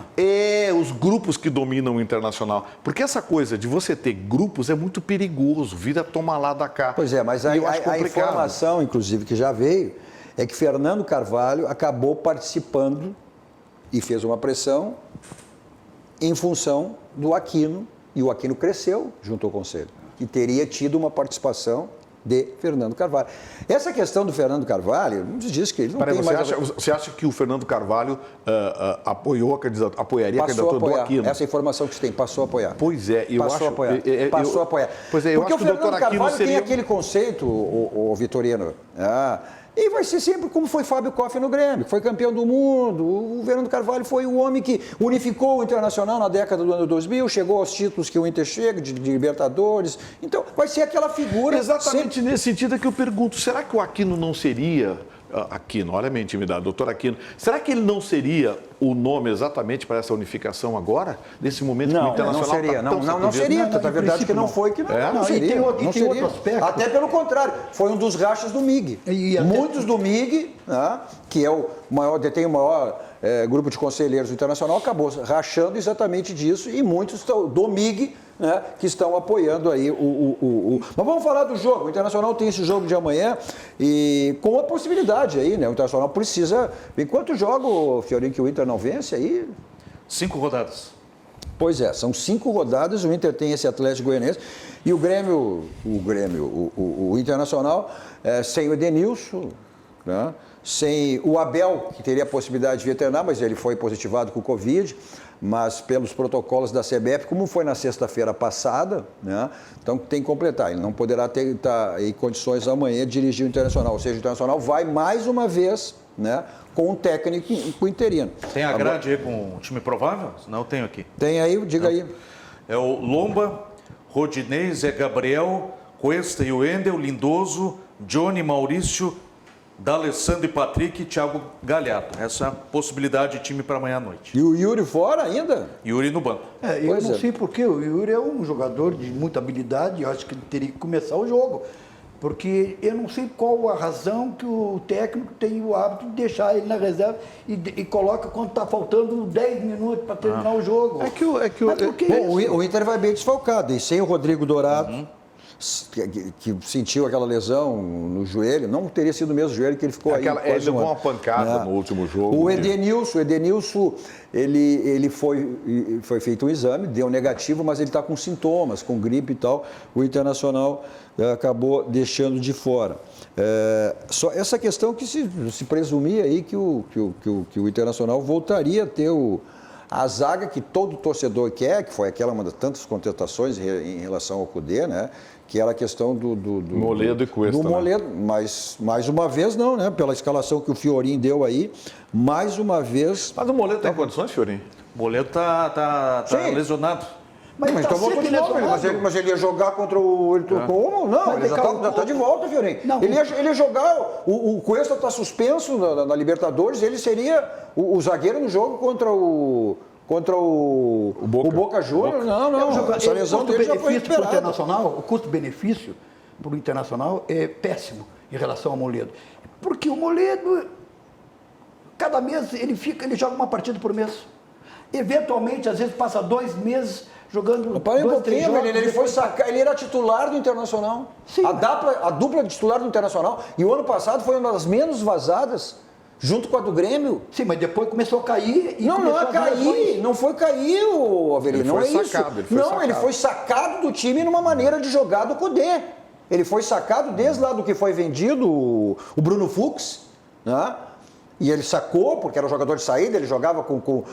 Os grupos que dominam o Internacional. Porque essa coisa de você ter grupos é muito perigoso, vira tomar lá da cá. Pois é, mas a informação, inclusive, que já veio, é que Fernando Carvalho acabou participando e fez uma pressão em função do Aquino, e o Aquino cresceu junto ao Conselho, e teria tido uma participação de Fernando Carvalho. Essa questão do Fernando Carvalho, não se diz que ele não tem mais... Você acha que o Fernando Carvalho apoiaria a candidatura do Aquino? Essa informação que você tem, passou a apoiar. Pois é, eu passou acho... A apoiar. Passou a apoiar. Pois é, eu porque acho que o doutor Aquino Carvalho tem aquele conceito, o Vitorino, e vai ser sempre como foi Fábio Koff no Grêmio, que foi campeão do mundo. O Fernando Carvalho foi o homem que unificou o Internacional na década do ano 2000, chegou aos títulos que o Inter chega, de Libertadores. Então, vai ser aquela figura... Exatamente nesse sentido é que eu pergunto, será que o Aquino não seria... Aquino, olha a minha intimidade, doutor Aquino, será que ele não seria o nome exatamente para essa unificação agora? Nesse momento que o Internacional não seria. Na verdade que não foi, que não seria. E tem outro aspecto. Até pelo contrário, foi um dos rachas do MIG. Muitos do MIG, que é detém o maior grupo de conselheiros do Internacional, acabou rachando exatamente disso, e muitos do MIG né, que estão apoiando aí Mas vamos falar do jogo. O Internacional tem esse jogo de amanhã e com a possibilidade aí, né? O Internacional precisa... Enquanto joga, Fiorinho, que o Inter não vence aí... 5 rodadas. Pois é, são 5 rodadas, o Inter tem esse Atlético Goianiense e o Internacional, sem o Edenilson, né? Sem o Abel, que teria a possibilidade de vir treinar, mas ele foi positivado com o Covid, mas pelos protocolos da CBF, como foi na sexta-feira passada, né? Então tem que completar, ele não poderá ter em condições amanhã de dirigir o Internacional, ou seja, o Internacional vai mais uma vez, né, com um técnico interino. Tem a grade aí com o time provável? Não, eu tenho aqui. Tem aí, diga aí. É o Lomba, Rodinei, Zé Gabriel, Cuesta e Wendel, Lindoso, Johnny, Maurício, D'Alessandro e Patrick e Thiago Galhardo. Essa é a possibilidade de time para amanhã à noite. E o Yuri fora ainda? Yuri no banco. Eu não sei porquê, o Yuri é um jogador de muita habilidade, eu acho que ele teria que começar o jogo. Porque eu não sei qual a razão que o técnico tem o hábito de deixar ele na reserva e coloca quando está faltando 10 minutos para terminar o jogo. O Inter vai bem desfalcado, e sem o Rodrigo Dourado, que sentiu aquela lesão no joelho, não teria sido o mesmo joelho que ele ficou aí. Ele levou uma pancada no último jogo. O Edenilson, ele foi feito um exame, deu negativo, mas ele está com sintomas, com gripe e tal. O Internacional acabou deixando de fora. Só essa questão que se presumia aí que o Internacional voltaria a ter a zaga que todo torcedor quer, que foi uma das tantas contestações em relação ao Cudê, né? Que era a questão do Moledo e Cuesta. Do Moledo, mas mais uma vez não, né? Pela escalação que o Fiorin deu aí, mais uma vez... Mas o Moledo tem condições, Fiorin? O Moledo tá lesionado. Mas então voltou de novo, mas ele ia jogar contra o... Como? Não, ele já está de volta, Fiorin. Ele ia jogar... O Cuesta está suspenso na Libertadores, ele seria o zagueiro no jogo contra o Boca Juniors. Não. Essa lesão dele já foi esperada. O custo-benefício para o Internacional é péssimo em relação ao Moledo. Porque o Moledo, cada mês, ele joga uma partida por mês. Eventualmente, às vezes, passa 2 meses jogando. Parei um pouquinho, ele foi sacar, ele era titular do Internacional. Sim, a dupla de titular do Internacional. E o ano passado foi uma das menos vazadas, junto com a do Grêmio. Sim, mas depois começou a cair. Não foi cair, Avelino, não é sacado, isso. Ele foi sacado do time numa maneira de jogar do Cudê. Ele foi sacado desde lá do que foi vendido, o Bruno Fux, né? E ele sacou, porque era um jogador de saída, ele jogava com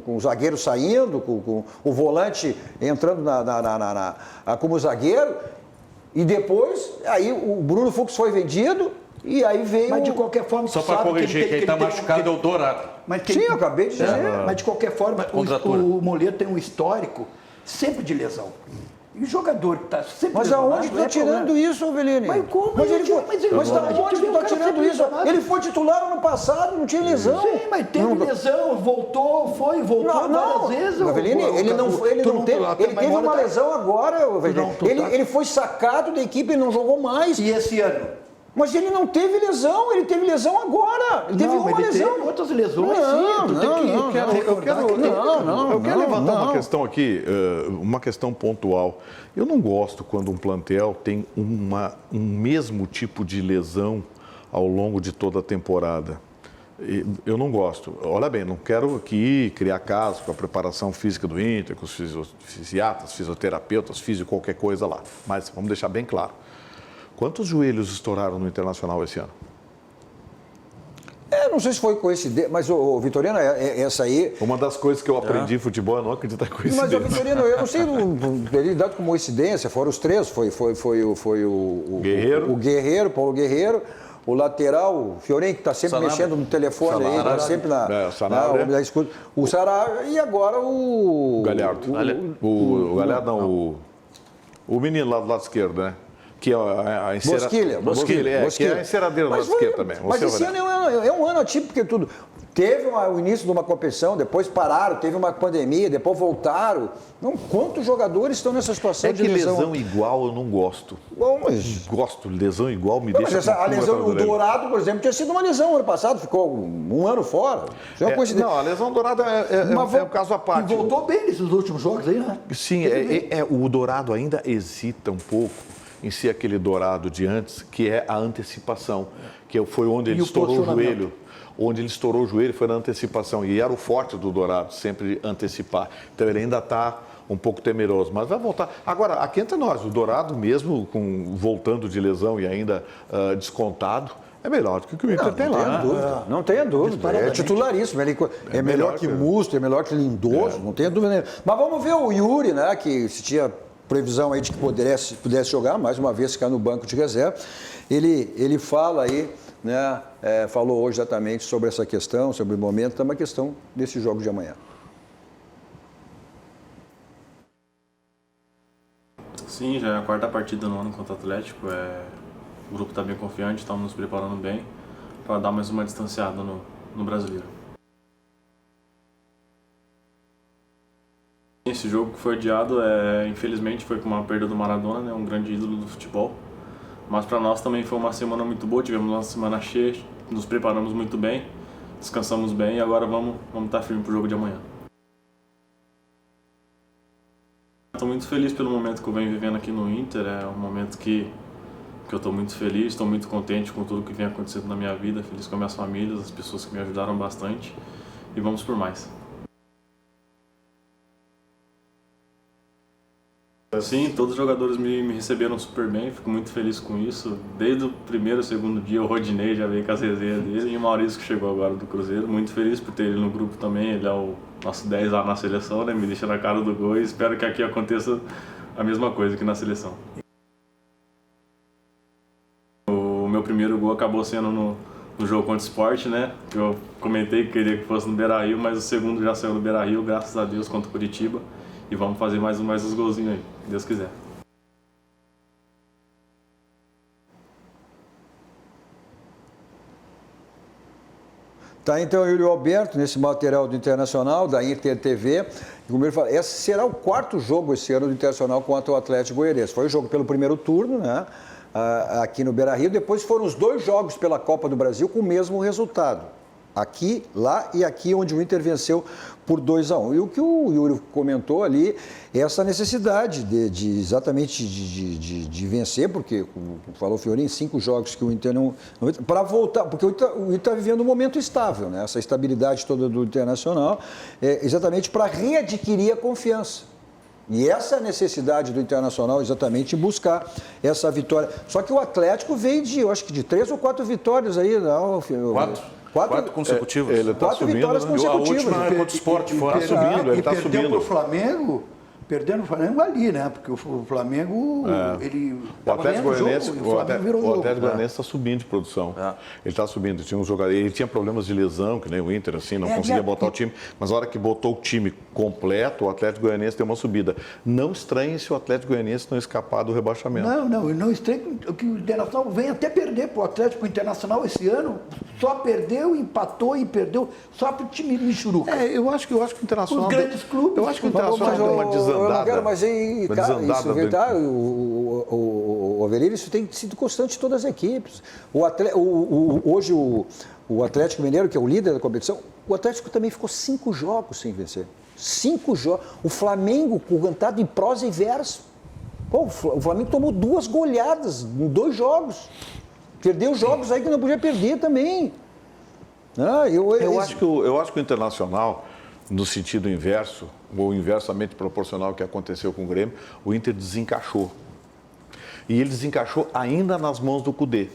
o zagueiro saindo, com o volante entrando como zagueiro. E depois, aí o Bruno Fux foi vendido e aí veio... Mas de qualquer forma... Só para corrigir, quem está machucado é o Dourado. Sim, eu acabei de dizer. Mas de qualquer forma, o Moledo tem um histórico sempre de lesão. E o jogador que está sempre Mas aonde está tirando isso, Avelino? Mas como? Mas aonde que está tirando isso? Ele foi titular ano passado, não tinha lesão. Sim, mas teve lesão, voltou várias vezes. Avelino, ele teve uma lesão agora, Avelino. Ele foi sacado da equipe e não jogou mais. E esse ano? Mas ele não teve lesão, ele teve lesão agora. Ele teve uma lesão. Teve outras lesões, Eu quero levantar uma questão aqui, uma questão pontual. Eu não gosto quando um plantel tem um mesmo tipo de lesão ao longo de toda a temporada. Eu não gosto. Olha bem, não quero aqui criar casos com a preparação física do Inter, com os fisiatras, fisioterapeutas, qualquer coisa lá. Mas vamos deixar bem claro. Quantos joelhos estouraram no Internacional esse ano? Não sei se foi coincidência, mas, Vitorino, essa aí... Uma das coisas que eu aprendi em futebol é não acreditar em coincidência. Mas, Vitorino, eu não sei, teria dado como coincidência, foram os três, foi o Guerreiro. O Guerreiro, Paulo Guerreiro, o lateral, o Fiorin, que está sempre Sanabria. mexendo no telefone aí, está sempre na escuta. O Sarabia e agora o... Galhardo. O Galhardo não, o menino lá do lado esquerdo, né? Que é a Bosquilha. Que é a enceradeira do lado esquerdo também. Mas esse ano é um ano atípico, porque tudo. Teve o início de uma competição, depois pararam, teve uma pandemia, depois voltaram. Não, quantos jogadores estão nessa situação de lesão? Lesão igual eu não gosto. Bom, mas... Gosto, lesão igual me Não, deixa... mas a lesão do Dourado, por exemplo, tinha sido uma lesão ano passado, ficou um ano fora. Isso é uma coisa Não, a lesão Dourado é um caso à parte. E voltou bem nesses últimos jogos aí, né? Sim, o Dourado ainda hesita um pouco em ser aquele Dourado de antes, que é a antecipação, que foi onde ele estourou o joelho. Onde ele estourou o joelho foi na antecipação. E era o forte do Dourado, sempre antecipar. Então ele ainda está um pouco temeroso, mas vai voltar. Agora, aqui entre nós, o Dourado mesmo voltando de lesão e ainda descontado, é melhor do que o que o Inter tem lá. Não tenha dúvida, é titularíssimo. Ele é melhor que Musto, é melhor que Lindoso, não tenha dúvida nenhuma. Mas vamos ver o Yuri, né, que se tinha previsão aí de que pudesse jogar, mais uma vez ficar no banco de reserva. Ele fala aí, né, falou hoje exatamente sobre essa questão, sobre o momento, também a questão desse jogo de amanhã. Sim, já é a quarta partida no ano contra o Atlético. O grupo está bem confiante, estamos nos preparando bem para dar mais uma distanciada no Brasileiro. Esse jogo que foi adiado, infelizmente, foi com uma perda do Maradona, né, um grande ídolo do futebol. Mas para nós também foi uma semana muito boa, tivemos uma semana cheia, nos preparamos muito bem, descansamos bem e agora vamos estar firme para o jogo de amanhã. Estou muito feliz pelo momento que eu venho vivendo aqui no Inter, é um momento que eu estou muito feliz, estou muito contente com tudo que vem acontecendo na minha vida, feliz com as minhas famílias, as pessoas que me ajudaram bastante e vamos por mais. Sim, todos os jogadores me receberam super bem, fico muito feliz com isso. Desde o primeiro, segundo dia, o Rodinei já veio com as resenhas dele e o Maurício que chegou agora do Cruzeiro. Muito feliz por ter ele no grupo também, ele é o nosso 10 lá na seleção, né? Me deixa na cara do gol e espero que aqui aconteça a mesma coisa que na seleção. O meu primeiro gol acabou sendo no jogo contra o Sport, né? Que eu comentei que queria que fosse no Beira-Rio, mas o segundo já saiu no Beira-Rio, graças a Deus, contra o Curitiba. E vamos fazer mais uns golzinhos aí, se Deus quiser. Tá, então, Yuri Alberto, nesse material do Internacional, da Inter TV, como ele fala, esse será o quarto jogo esse ano do Internacional contra o Atlético Goianiense. Foi o jogo pelo primeiro turno, né, aqui no Beira-Rio, depois foram os 2 jogos pela Copa do Brasil com o mesmo resultado. Aqui, lá e aqui, onde o Inter venceu por 2-1. E o que o Yuri comentou ali é essa necessidade exatamente de vencer, porque, como falou o Fiorin, 5 jogos que o Inter não para voltar, porque o Inter está vivendo um momento estável, né? Essa estabilidade toda do Internacional, exatamente para readquirir a confiança. E essa é a necessidade do Internacional, exatamente, em buscar essa vitória. Só que o Atlético veio eu acho que de 3 ou 4 vitórias aí, não, 4 consecutivas. Ele está 4 subindo, vitórias né? consecutivas. A última é contra o Sport fora. Está subindo, ele está perdeu subindo. para o Flamengo, perdendo o Flamengo ali, né? Porque o Flamengo, ele O Atlético Goianiense está está subindo de produção. Ele está subindo. Tinha um jogador, ele tinha problemas de lesão, que nem o Inter, assim, não conseguia botar o time. Mas na hora que botou o time completo, o Atlético Goianiense deu uma subida. Não estranhe se o Atlético Goianiense não escapar do rebaixamento. Não estranhe que o Internacional vem até perder para o Atlético Internacional esse ano. Só perdeu, empatou e perdeu. Só para o time Michuruca. Eu acho que o Internacional... Os grandes clubes. Eu acho que o Internacional deu uma desandada. Eu não quero, mas aí, cara, isso, desandada o Averílio, isso tem sido constante em todas as equipes. Hoje o Atlético Mineiro, que é o líder da competição, o Atlético também ficou 5 jogos sem vencer. 5 jogos. O Flamengo, cantado em prosa e verso. Pô, o Flamengo tomou 2 goleadas em 2 jogos. Perdeu jogos aí que não podia perder também. Eu acho que o Internacional, no sentido inverso, ou inversamente proporcional ao que aconteceu com o Grêmio, o Inter desencaixou. E ele desencaixou ainda nas mãos do Cudê.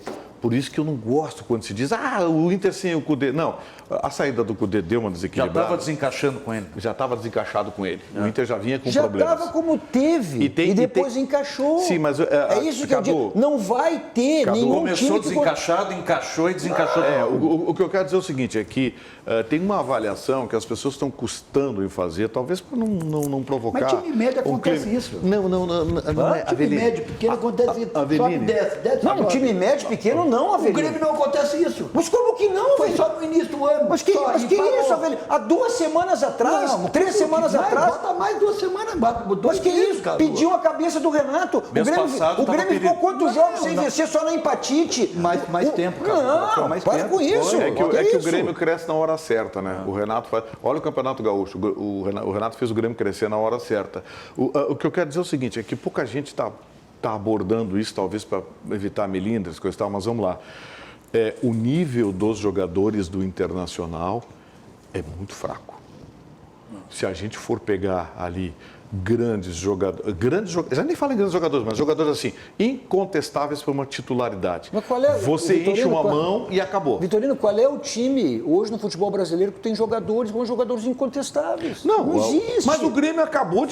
Por isso que eu não gosto quando se diz, o Inter sem o Cudê. Não, a saída do Cudê deu uma desequilibrada. Já estava desencaixando com ele. Já estava desencaixado com ele. O Inter já vinha com problemas. Já estava como teve e depois encaixou. Sim, mas... é isso que eu digo. Não vai ter nenhum começou time desencaixado, encaixou e desencaixou. O que eu quero dizer é o seguinte, é que tem uma avaliação que as pessoas estão custando em fazer, talvez para não provocar... Mas time médio acontece isso. Não é. Time médio pequeno acontece isso. Sobe, desce. Não, time médio pequeno não, O Avelino? Grêmio não acontece isso. Mas como que não, Foi Avelino? só no início do ano. Mas que parou. isso, Avelino? Há 2 semanas atrás, Não, 3 semanas atrás... Bota mais 2 semanas. Mas que isso? Pediu a cabeça do Renato. Mês passado o tava Grêmio ficou pedindo. quantos jogos sem vencer só na empatite? Mais tempo, cara. Não, Foi mais para tempo. com isso. É que o isso? Grêmio cresce na hora certa, né? O Renato faz... Olha o Campeonato Gaúcho, o Renato fez o Grêmio crescer na hora certa. O que eu quero dizer é o seguinte, é que pouca gente está abordando isso, talvez para evitar melindres, coisa e tal, mas vamos lá. O nível dos jogadores do Internacional é muito fraco. Se a gente for pegar ali grandes jogadores, já nem falo em grandes jogadores, mas jogadores assim, incontestáveis por uma titularidade. Mas qual é, você Vitorino, enche uma qual- mão e acabou. Vitorino, qual é o time hoje no futebol brasileiro que tem jogadores incontestáveis? Não existe. Mas o Grêmio acabou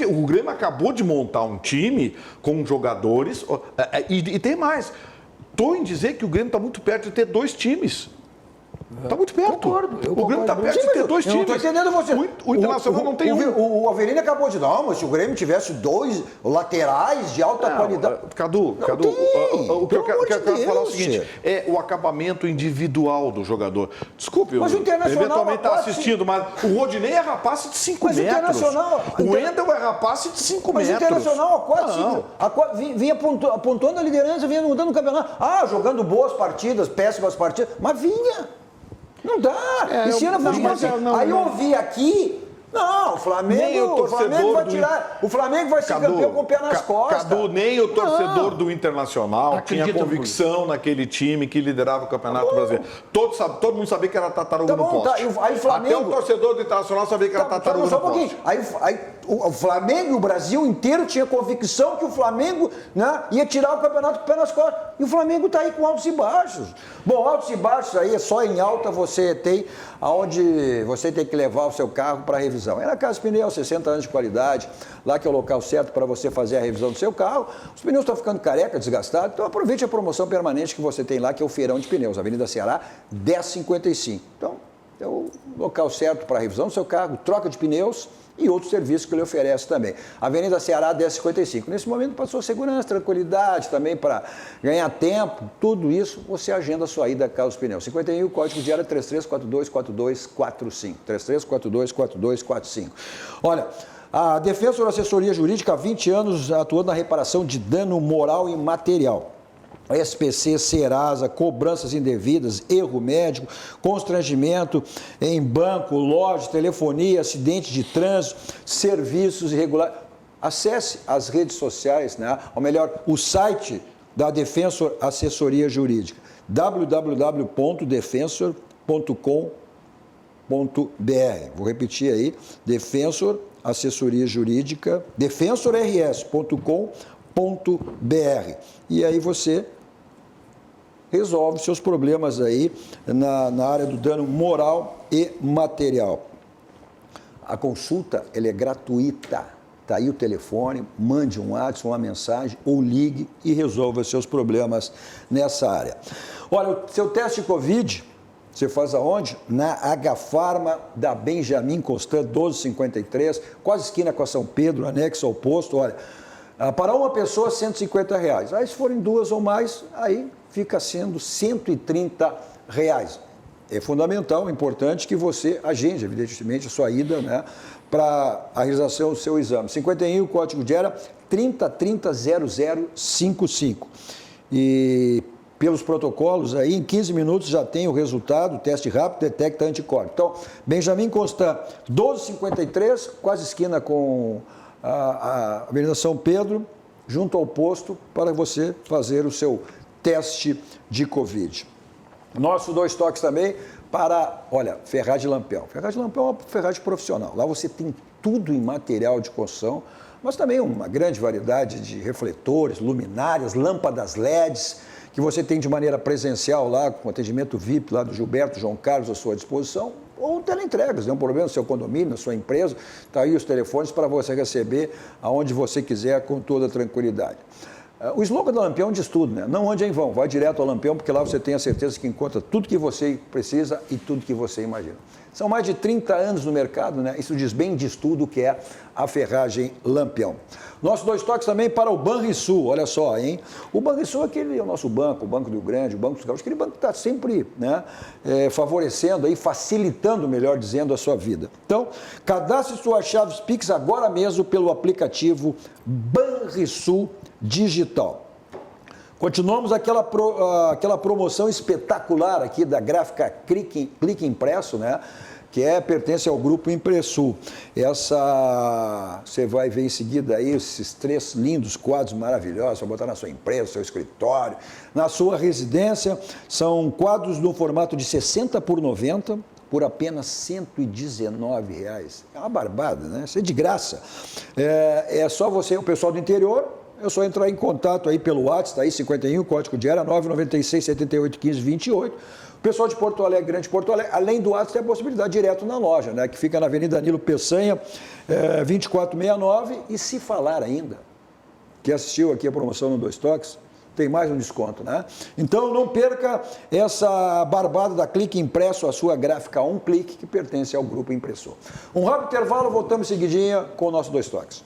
de montar um time com jogadores e tem mais. Estou em dizer que o Grêmio está muito perto de ter 2 times. Está muito perto. Eu O Grêmio está concordo. perto Sim, de ter mas 2 eu não times. estou entendendo você. O Internacional não tem O Avelino acabou de dar, mas se o Grêmio tivesse 2 laterais de alta qualidade... Cadu, tem, o que eu pelo amor quero de falar é o Deus, seguinte, chefe. é o acabamento individual do jogador. Desculpe, Mas o Internacional eventualmente está rapaz, assistindo, mas o Rodinei é rapaz de 5 Mas o metros. Internacional- O Wendel é rapaz de 5 Mas o metros. Internacional vinha pontuando a liderança, vinha mudando o campeonato. Jogando boas partidas, péssimas partidas, mas vinha. Não dá. Esse ano foi Aí eu ouvi aqui... Não, o Flamengo vai tirar. O Flamengo vai ser campeão com o pé nas costas. Cadu, nem o torcedor do Internacional tinha Acredita convicção naquele time que liderava o Campeonato Brasileiro. Todo mundo sabia que era tartaruga Tá bom, no poste. aí o Flamengo- Até o torcedor do Internacional sabia que era tartaruga só no um pouquinho. poste. Aí o Flamengo e o Brasil inteiro tinha convicção que o Flamengo, né, ia tirar o campeonato com o pé nas costas. E o Flamengo está aí com altos e baixos. Bom, altos e baixos aí é só em alta você tem, aonde você tem que levar o seu carro para revisão. É na Casa Pneus, 60 anos de qualidade, lá que é o local certo para você fazer a revisão do seu carro. Os pneus estão ficando careca, desgastados, então aproveite a promoção permanente que você tem lá, que é o Feirão de Pneus, Avenida Ceará, 1055. Então, é o local certo para a revisão do seu carro, troca de pneus e outros serviços que ele oferece também. Avenida Ceará 1055. Nesse momento, para sua segurança, tranquilidade, também para ganhar tempo, tudo isso, você agenda a sua ida a Carlos Pneus. 51, o código de área 33424245. 33424245. Olha, a Defensor Assessoria Jurídica há 20 anos atuando na reparação de dano moral e material. SPC, Serasa, cobranças indevidas, erro médico, constrangimento em banco, loja, telefonia, acidente de trânsito, serviços irregulares. Acesse as redes sociais, né? Ou melhor, o site da Defensor Assessoria Jurídica, www.defensor.com.br. Vou repetir aí, Defensor Assessoria Jurídica, defensorrs.com.br. E aí você resolve seus problemas aí na área do dano moral e material. A consulta, ela é gratuita. Está aí o telefone, mande um WhatsApp, uma mensagem ou ligue e resolva seus problemas nessa área. Olha, o seu teste de Covid, você faz aonde? Na H-Farma da Benjamin Constant, 1253, quase esquina com a São Pedro, anexo ao posto. Olha, para uma pessoa, R$150. Aí se forem 2 ou mais, aí fica sendo R$130. É fundamental, importante que você agende, evidentemente, a sua ida, né, para a realização do seu exame. 51, o código de área 30300055. E pelos protocolos, aí em 15 minutos já tem o resultado, o teste rápido detecta anticorpos. Então, Benjamin Constant, 1253, quase esquina com a Avenida São Pedro, junto ao posto, para você fazer o seu teste de Covid. Nosso 2 toques também para, olha, ferragem Lampião. Ferragem Lampião é uma ferragem profissional. Lá você tem tudo em material de construção, mas também uma grande variedade de refletores, luminárias, lâmpadas LEDs, que você tem de maneira presencial lá, com atendimento VIP lá do Gilberto, João Carlos à sua disposição, ou teleentregas, nenhum problema no seu condomínio, na sua empresa. Está aí os telefones para você receber aonde você quiser com toda tranquilidade. O slogan da Lampião diz tudo, né? Não ande em vão, vai direto ao Lampião, porque lá você tem a certeza que encontra tudo que você precisa e tudo que você imagina. São mais de 30 anos no mercado, né? Isso diz tudo o que é a ferragem Lampião. Nossos 2 toques também para o Banrisul, olha só, hein? O Banrisul é o nosso banco, o Banco do Rio Grande, o Banco dos Gaúchos, aquele banco que está sempre, né, favorecendo, aí, facilitando, melhor dizendo, a sua vida. Então, cadastre suas chaves Pix agora mesmo pelo aplicativo Banrisul Digital. Continuamos aquela promoção espetacular aqui da gráfica Clique Impresso, né? Que pertence ao Grupo Impressul. Você vai ver em seguida aí esses 3 lindos quadros maravilhosos para botar na sua empresa, no seu escritório, na sua residência. São quadros no formato de 60 por 90, por apenas R$ 119. É uma barbada, né? Isso é de graça. É só você, o pessoal do interior, é só entrar em contato aí pelo WhatsApp, tá aí 51, código de área 996 78 15 28. O pessoal de Porto Alegre, Grande Porto Alegre, além do WhatsApp, tem a possibilidade direto na loja, né? Que fica na Avenida Nilo Peçanha, 2469. E se falar ainda, que assistiu aqui a promoção no 2 Toques, tem mais um desconto, né? Então não perca essa barbada da Clique Impresso, a sua gráfica Um Clique, que pertence ao Grupo Impressor. Um rápido intervalo, voltamos em seguidinha com o nosso 2 Toques.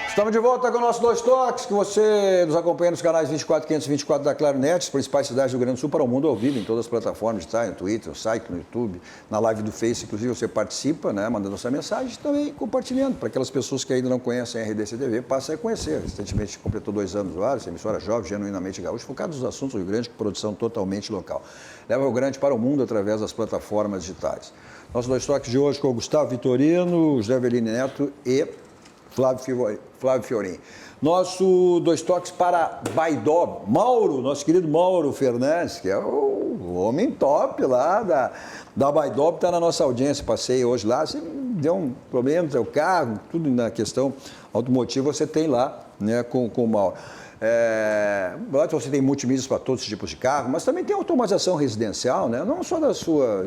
Estamos de volta com o nosso 2 Toques, que você nos acompanha nos canais 24 524 da Claro Net, as principais cidades do Rio Grande do Sul para o mundo ao vivo, em todas as plataformas, tá? No Twitter, no site, no YouTube, na live do Face, inclusive você participa, né? Mandando sua mensagem e também compartilhando para aquelas pessoas que ainda não conhecem a RDC TV, passem a conhecer. Recentemente completou 2 anos no ar, essa emissora jovem, genuinamente gaúcha, focada nos assuntos do Rio Grande, com produção totalmente local. Leva o Rio Grande para o mundo através das plataformas digitais. Nosso 2 Toques de hoje com o Gustavo Vitorino, José Avelino Neto e Flávio Fiorin. Nosso 2 Toques para Baidob, Mauro, nosso querido Mauro Fernandes, que é o homem top lá da Baidob, está na nossa audiência. Passei hoje lá, se deu um problema no seu carro, tudo na questão automotiva você tem lá, né, com o Mauro. Lá você tem multimídias para todos os tipos de carro, mas também tem automatização residencial, né? Não só da sua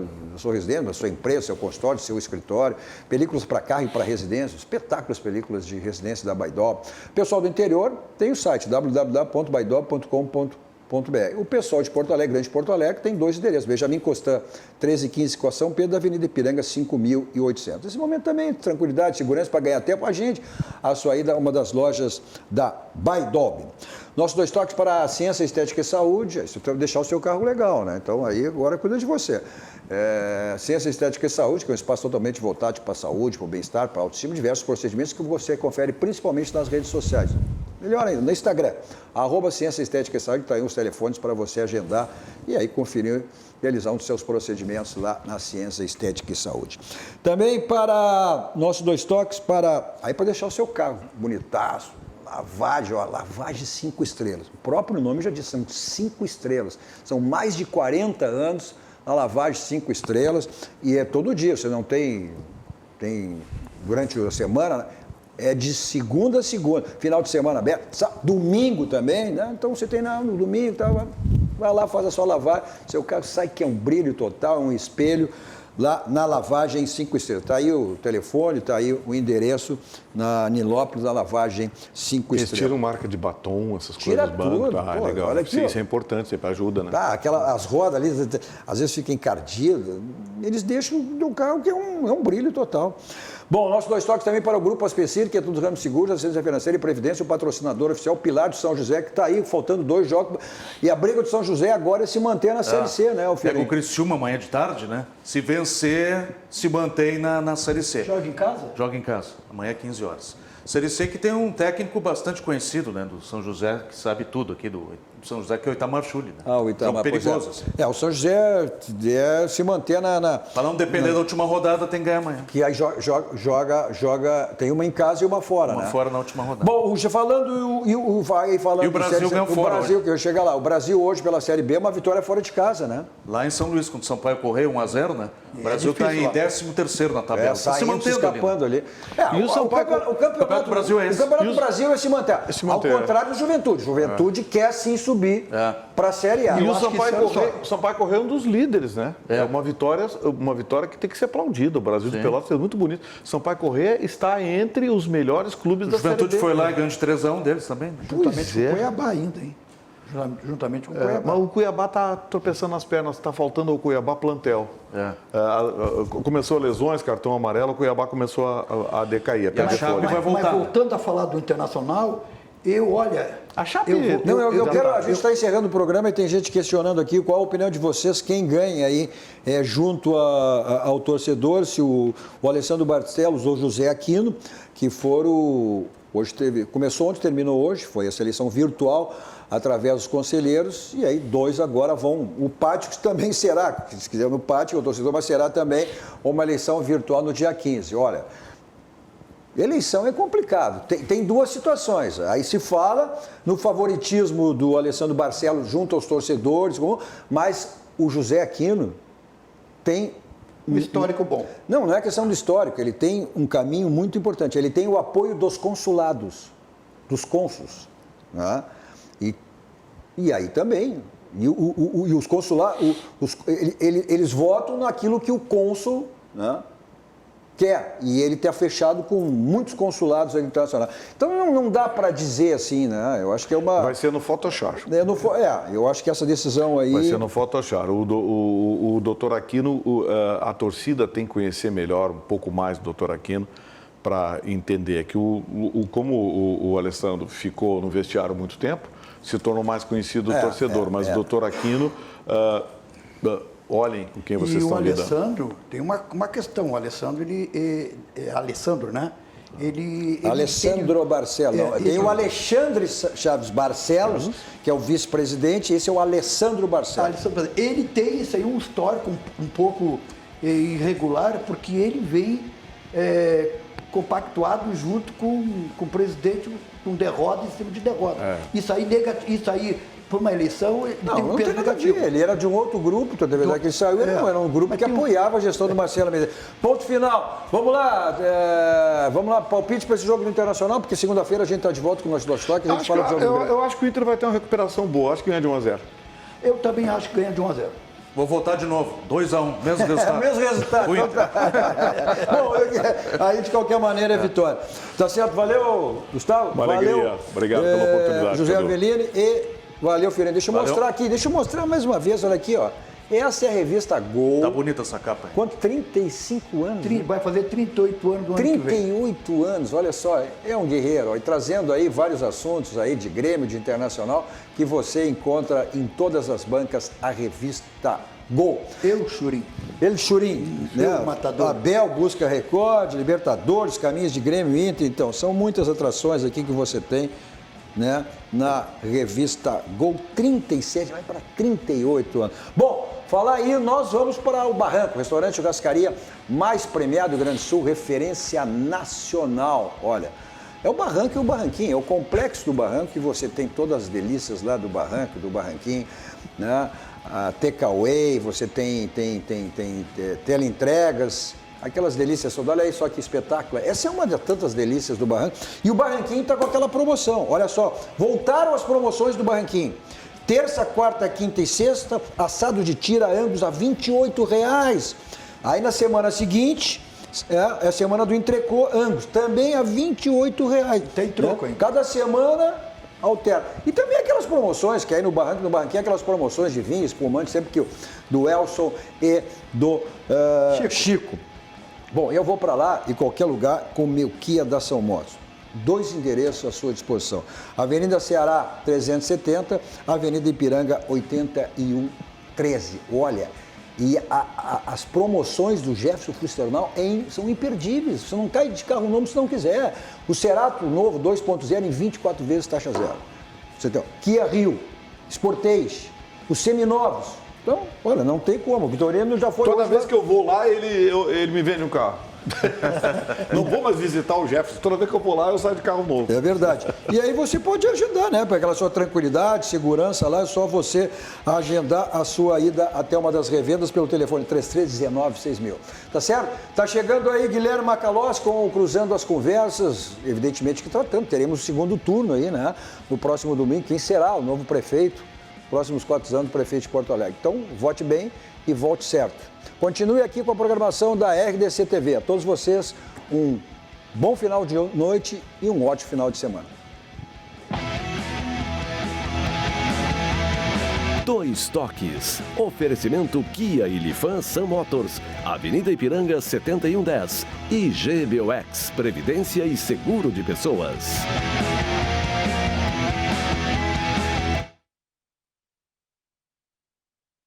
residência, da sua empresa, seu consultório, seu escritório, películas para carro e para residência, espetáculos películas de residência da Baidob. Pessoal do interior tem o site www.baidob.com.br. O pessoal de Porto Alegre, Grande Porto Alegre, tem 2 endereços. Benjamin Constant, 1315 com a São Pedro, da Avenida Ipiranga, 5.800. Nesse momento também, tranquilidade, segurança para ganhar tempo, a gente, a sua ida a uma das lojas da Baidob. Nossos 2 toques para a ciência, estética e saúde, isso tem que deixar o seu carro legal, né? Então aí agora cuida de você. Ciência, estética e saúde, que é um espaço totalmente voltado para a saúde, para o bem-estar, para a autoestima, diversos procedimentos que você confere principalmente nas redes sociais. Melhor ainda, no Instagram, @Ciência, Estética e Saúde, está aí os telefones para você agendar e aí conferir, realizar um dos seus procedimentos lá na Ciência, Estética e Saúde. Também para nossos 2 toques, para deixar o seu carro bonitaço, lavagem 5 estrelas. O próprio nome já diz, são 5 estrelas. São mais de 40 anos a lavagem 5 estrelas e é todo dia, você não tem durante a semana, é de segunda a segunda, final de semana aberto, domingo também, né? Então você tem no domingo, vai lá, faz a sua lavagem, seu carro sai que é um brilho total, um espelho, lá na lavagem 5 estrelas. Está aí o telefone, está aí o endereço na Nilópolis, na lavagem 5 estrelas. Eles tiram marca de batom, essas Tira coisas do banco. tudo, Legal. Olha aqui, sim, isso é importante, sempre ajuda, né? As rodas ali, às vezes ficam encardidas, eles deixam um carro que é um brilho total. Bom, nossos 2 toques também para o Grupo Aspecir, que é dos ramos seguros, assistência financeira e previdência, o patrocinador oficial Pilar de São José, que está aí, faltando 2 jogos. E a briga de São José agora é se manter na Série C, né, o Pega o Criciúma amanhã de tarde, né? Se vencer, se mantém na Série C. Joga em casa? Joga em casa, amanhã 15 horas. Série C que tem um técnico bastante conhecido, né, do São José, que sabe tudo aqui do São José, que é o Itamar Chuli, né? O Itamar, perigoso, assim. O São José se manter Para não depender da última rodada, tem que ganhar amanhã. Que aí joga, tem uma em casa e uma fora, né? Uma fora na última rodada. Bom, falando E o Brasil ganhou fora. O Brasil, que eu chego lá. O Brasil hoje, pela Série B, é uma vitória fora de casa, né? Lá em São Luís, quando o Sampaio correu 1-0, né? O Brasil está em 13º na tabela. Está se mantendo escapando ali. E o Campeonato do Brasil é esse. O Campeonato do Brasil é se manter. Se manter. Ao contrário do Juventude. Juventude quer sim subir. subir para a Série A. E Eu o acho que Sampaio Corrêa é um dos líderes, né? É uma vitória que tem que ser aplaudida. O Brasil de Pelotas é muito bonito. Sampaio Corrêa está entre os melhores clubes O da Série B. Juventude foi lá e ganhou de 3-1 deles também. Né? Juntamente com é. o Cuiabá ainda, hein? Juntamente com o Cuiabá. Mas o Cuiabá está tropeçando nas pernas, está faltando ao Cuiabá plantel. Começou lesões, cartão amarelo, o Cuiabá começou a decair. E a Chape vai voltar. Mas voltando a falar do Internacional, A Chape... A gente está encerrando o programa e tem gente questionando aqui qual a opinião de vocês, quem ganha aí junto ao torcedor, se o Alessandro Barcelos ou José Aquino, que foram... Começou ontem, terminou hoje, foi a seleção virtual através dos conselheiros, e aí 2 agora vão. O pátio também será, se quiser no pátio, o torcedor, mas será também uma eleição virtual no dia 15. Olha, eleição é complicado, tem 2 situações. Aí se fala no favoritismo do Alessandro Barcelos junto aos torcedores, mas o José Aquino tem um histórico bom. Não é questão do histórico, ele tem um caminho muito importante, ele tem o apoio dos consulados, dos cônsuls, né? E aí também, e os consulados, eles votam naquilo que o cônsul, né, quer, e ele está fechado com muitos consulados internacionais. Então não dá para dizer assim, né? Eu acho que é uma... Vai ser no Photoshop. Eu acho que essa decisão aí... Vai ser no Photoshop. O doutor Aquino, a torcida tem que conhecer melhor, um pouco mais do doutor Aquino, para entender que como o Alessandro ficou no vestiário muito tempo, se tornou mais conhecido do torcedor. Mas o doutor Aquino... olhem com quem vocês estão lidando. E o Alessandro, tem uma questão, o Alessandro, Alessandro, né? Alessandro Barcelos. Tem o Alexandre Chaves Barcelos, que é o vice-presidente, esse é o Alessandro Barcelos. Ele tem isso aí, um histórico um pouco irregular, porque ele vem compactuado junto com o presidente, com derrota em cima de derrota. Isso aí, por uma eleição, ele tem um peso negativo. Ele era de um outro grupo, toda vez que ele saiu, ele não era um grupo que apoiava a gestão do Marcelo Medeiros. Ponto final. Vamos lá, palpite para esse jogo do Internacional, porque segunda-feira a gente está de volta com o nosso Toque, a gente fala do jogo do Grêmio. Eu acho que o Inter vai ter uma recuperação boa, acho que ganha de 1-0. Eu também acho que ganha de 1-0. Vou votar de novo, 2-1, mesmo resultado. Mesmo resultado. Bom, aí de qualquer maneira é vitória. Tá certo? Valeu, Gustavo. Valeu. Obrigado pela oportunidade. José Avelini e valeu, Fiorino. Deixa eu mostrar mais uma vez, olha aqui, ó. Essa é a revista Gol. Tá bonita essa capa aí. Quanto? 35 anos? Vai fazer 38 anos do ano que vem. 38 anos, olha só, é um guerreiro. E trazendo aí vários assuntos aí de Grêmio, de Internacional, que você encontra em todas as bancas, a revista Gol. El Churim, né? Matador. Abel busca recorde, Libertadores, caminhos de Grêmio e Inter. Então, são muitas atrações aqui que você tem, né, na revista Gol. 37, vai para 38 anos. Bom, falar aí, nós vamos para o Barranco, restaurante churrascaria mais premiado do Rio Grande do Sul, referência nacional. Olha, é o Barranco e o Barranquinho, é o complexo do Barranco, que você tem todas as delícias lá do Barranco, do Barranquinho, né? A takeaway, você tem teleentregas, aquelas delícias todas. Olha aí só que espetáculo. Essa é uma de tantas delícias do Barranco. E o Barranquinho está com aquela promoção. Olha só, voltaram as promoções do Barranquinho. Terça, quarta, quinta e sexta, assado de tira Angus a R$ 28,00. Aí na semana seguinte, é a semana do entrecô Angus, também a R$ 28,00. Tem troco, hein? Cada semana altera. E também aquelas promoções que aí no Barranquinho, aquelas promoções de vinho, espumante, sempre que do Elson e do Chico. Bom, eu vou para lá e qualquer lugar com o meu Kia da São Motos. 2 endereços à sua disposição. Avenida Ceará 370, Avenida Ipiranga 8113. Olha, e as promoções do Jefferson Fusternal são imperdíveis. Você não cai de carro novo se não quiser. O Cerato novo 2.0 em 24 vezes taxa zero. Você tem Kia Rio, Sportage, os seminovos. Então, olha, não tem como. O Vitorino já foi... Toda vez que eu vou lá, ele me vende um carro. Não vou mais visitar o Jefferson. Toda vez que eu vou lá, eu saio de carro novo. É verdade. E aí você pode agendar, né? Para aquela sua tranquilidade, segurança lá, é só você agendar a sua ida até uma das revendas pelo telefone 3319-6000. Tá certo? Tá chegando aí Guilherme Macalós com o Cruzando as Conversas, evidentemente que tratando. Teremos o segundo turno aí, né? No próximo domingo, quem será o novo prefeito? Próximos 4 anos, prefeito de Porto Alegre. Então, vote bem e vote certo. Continue aqui com a programação da RDC TV. A todos vocês, um bom final de noite e um ótimo final de semana. Dois Toques. Oferecimento Kia e Lifan Sam Motors. Avenida Ipiranga 7110. E GBOX. Previdência e Seguro de Pessoas.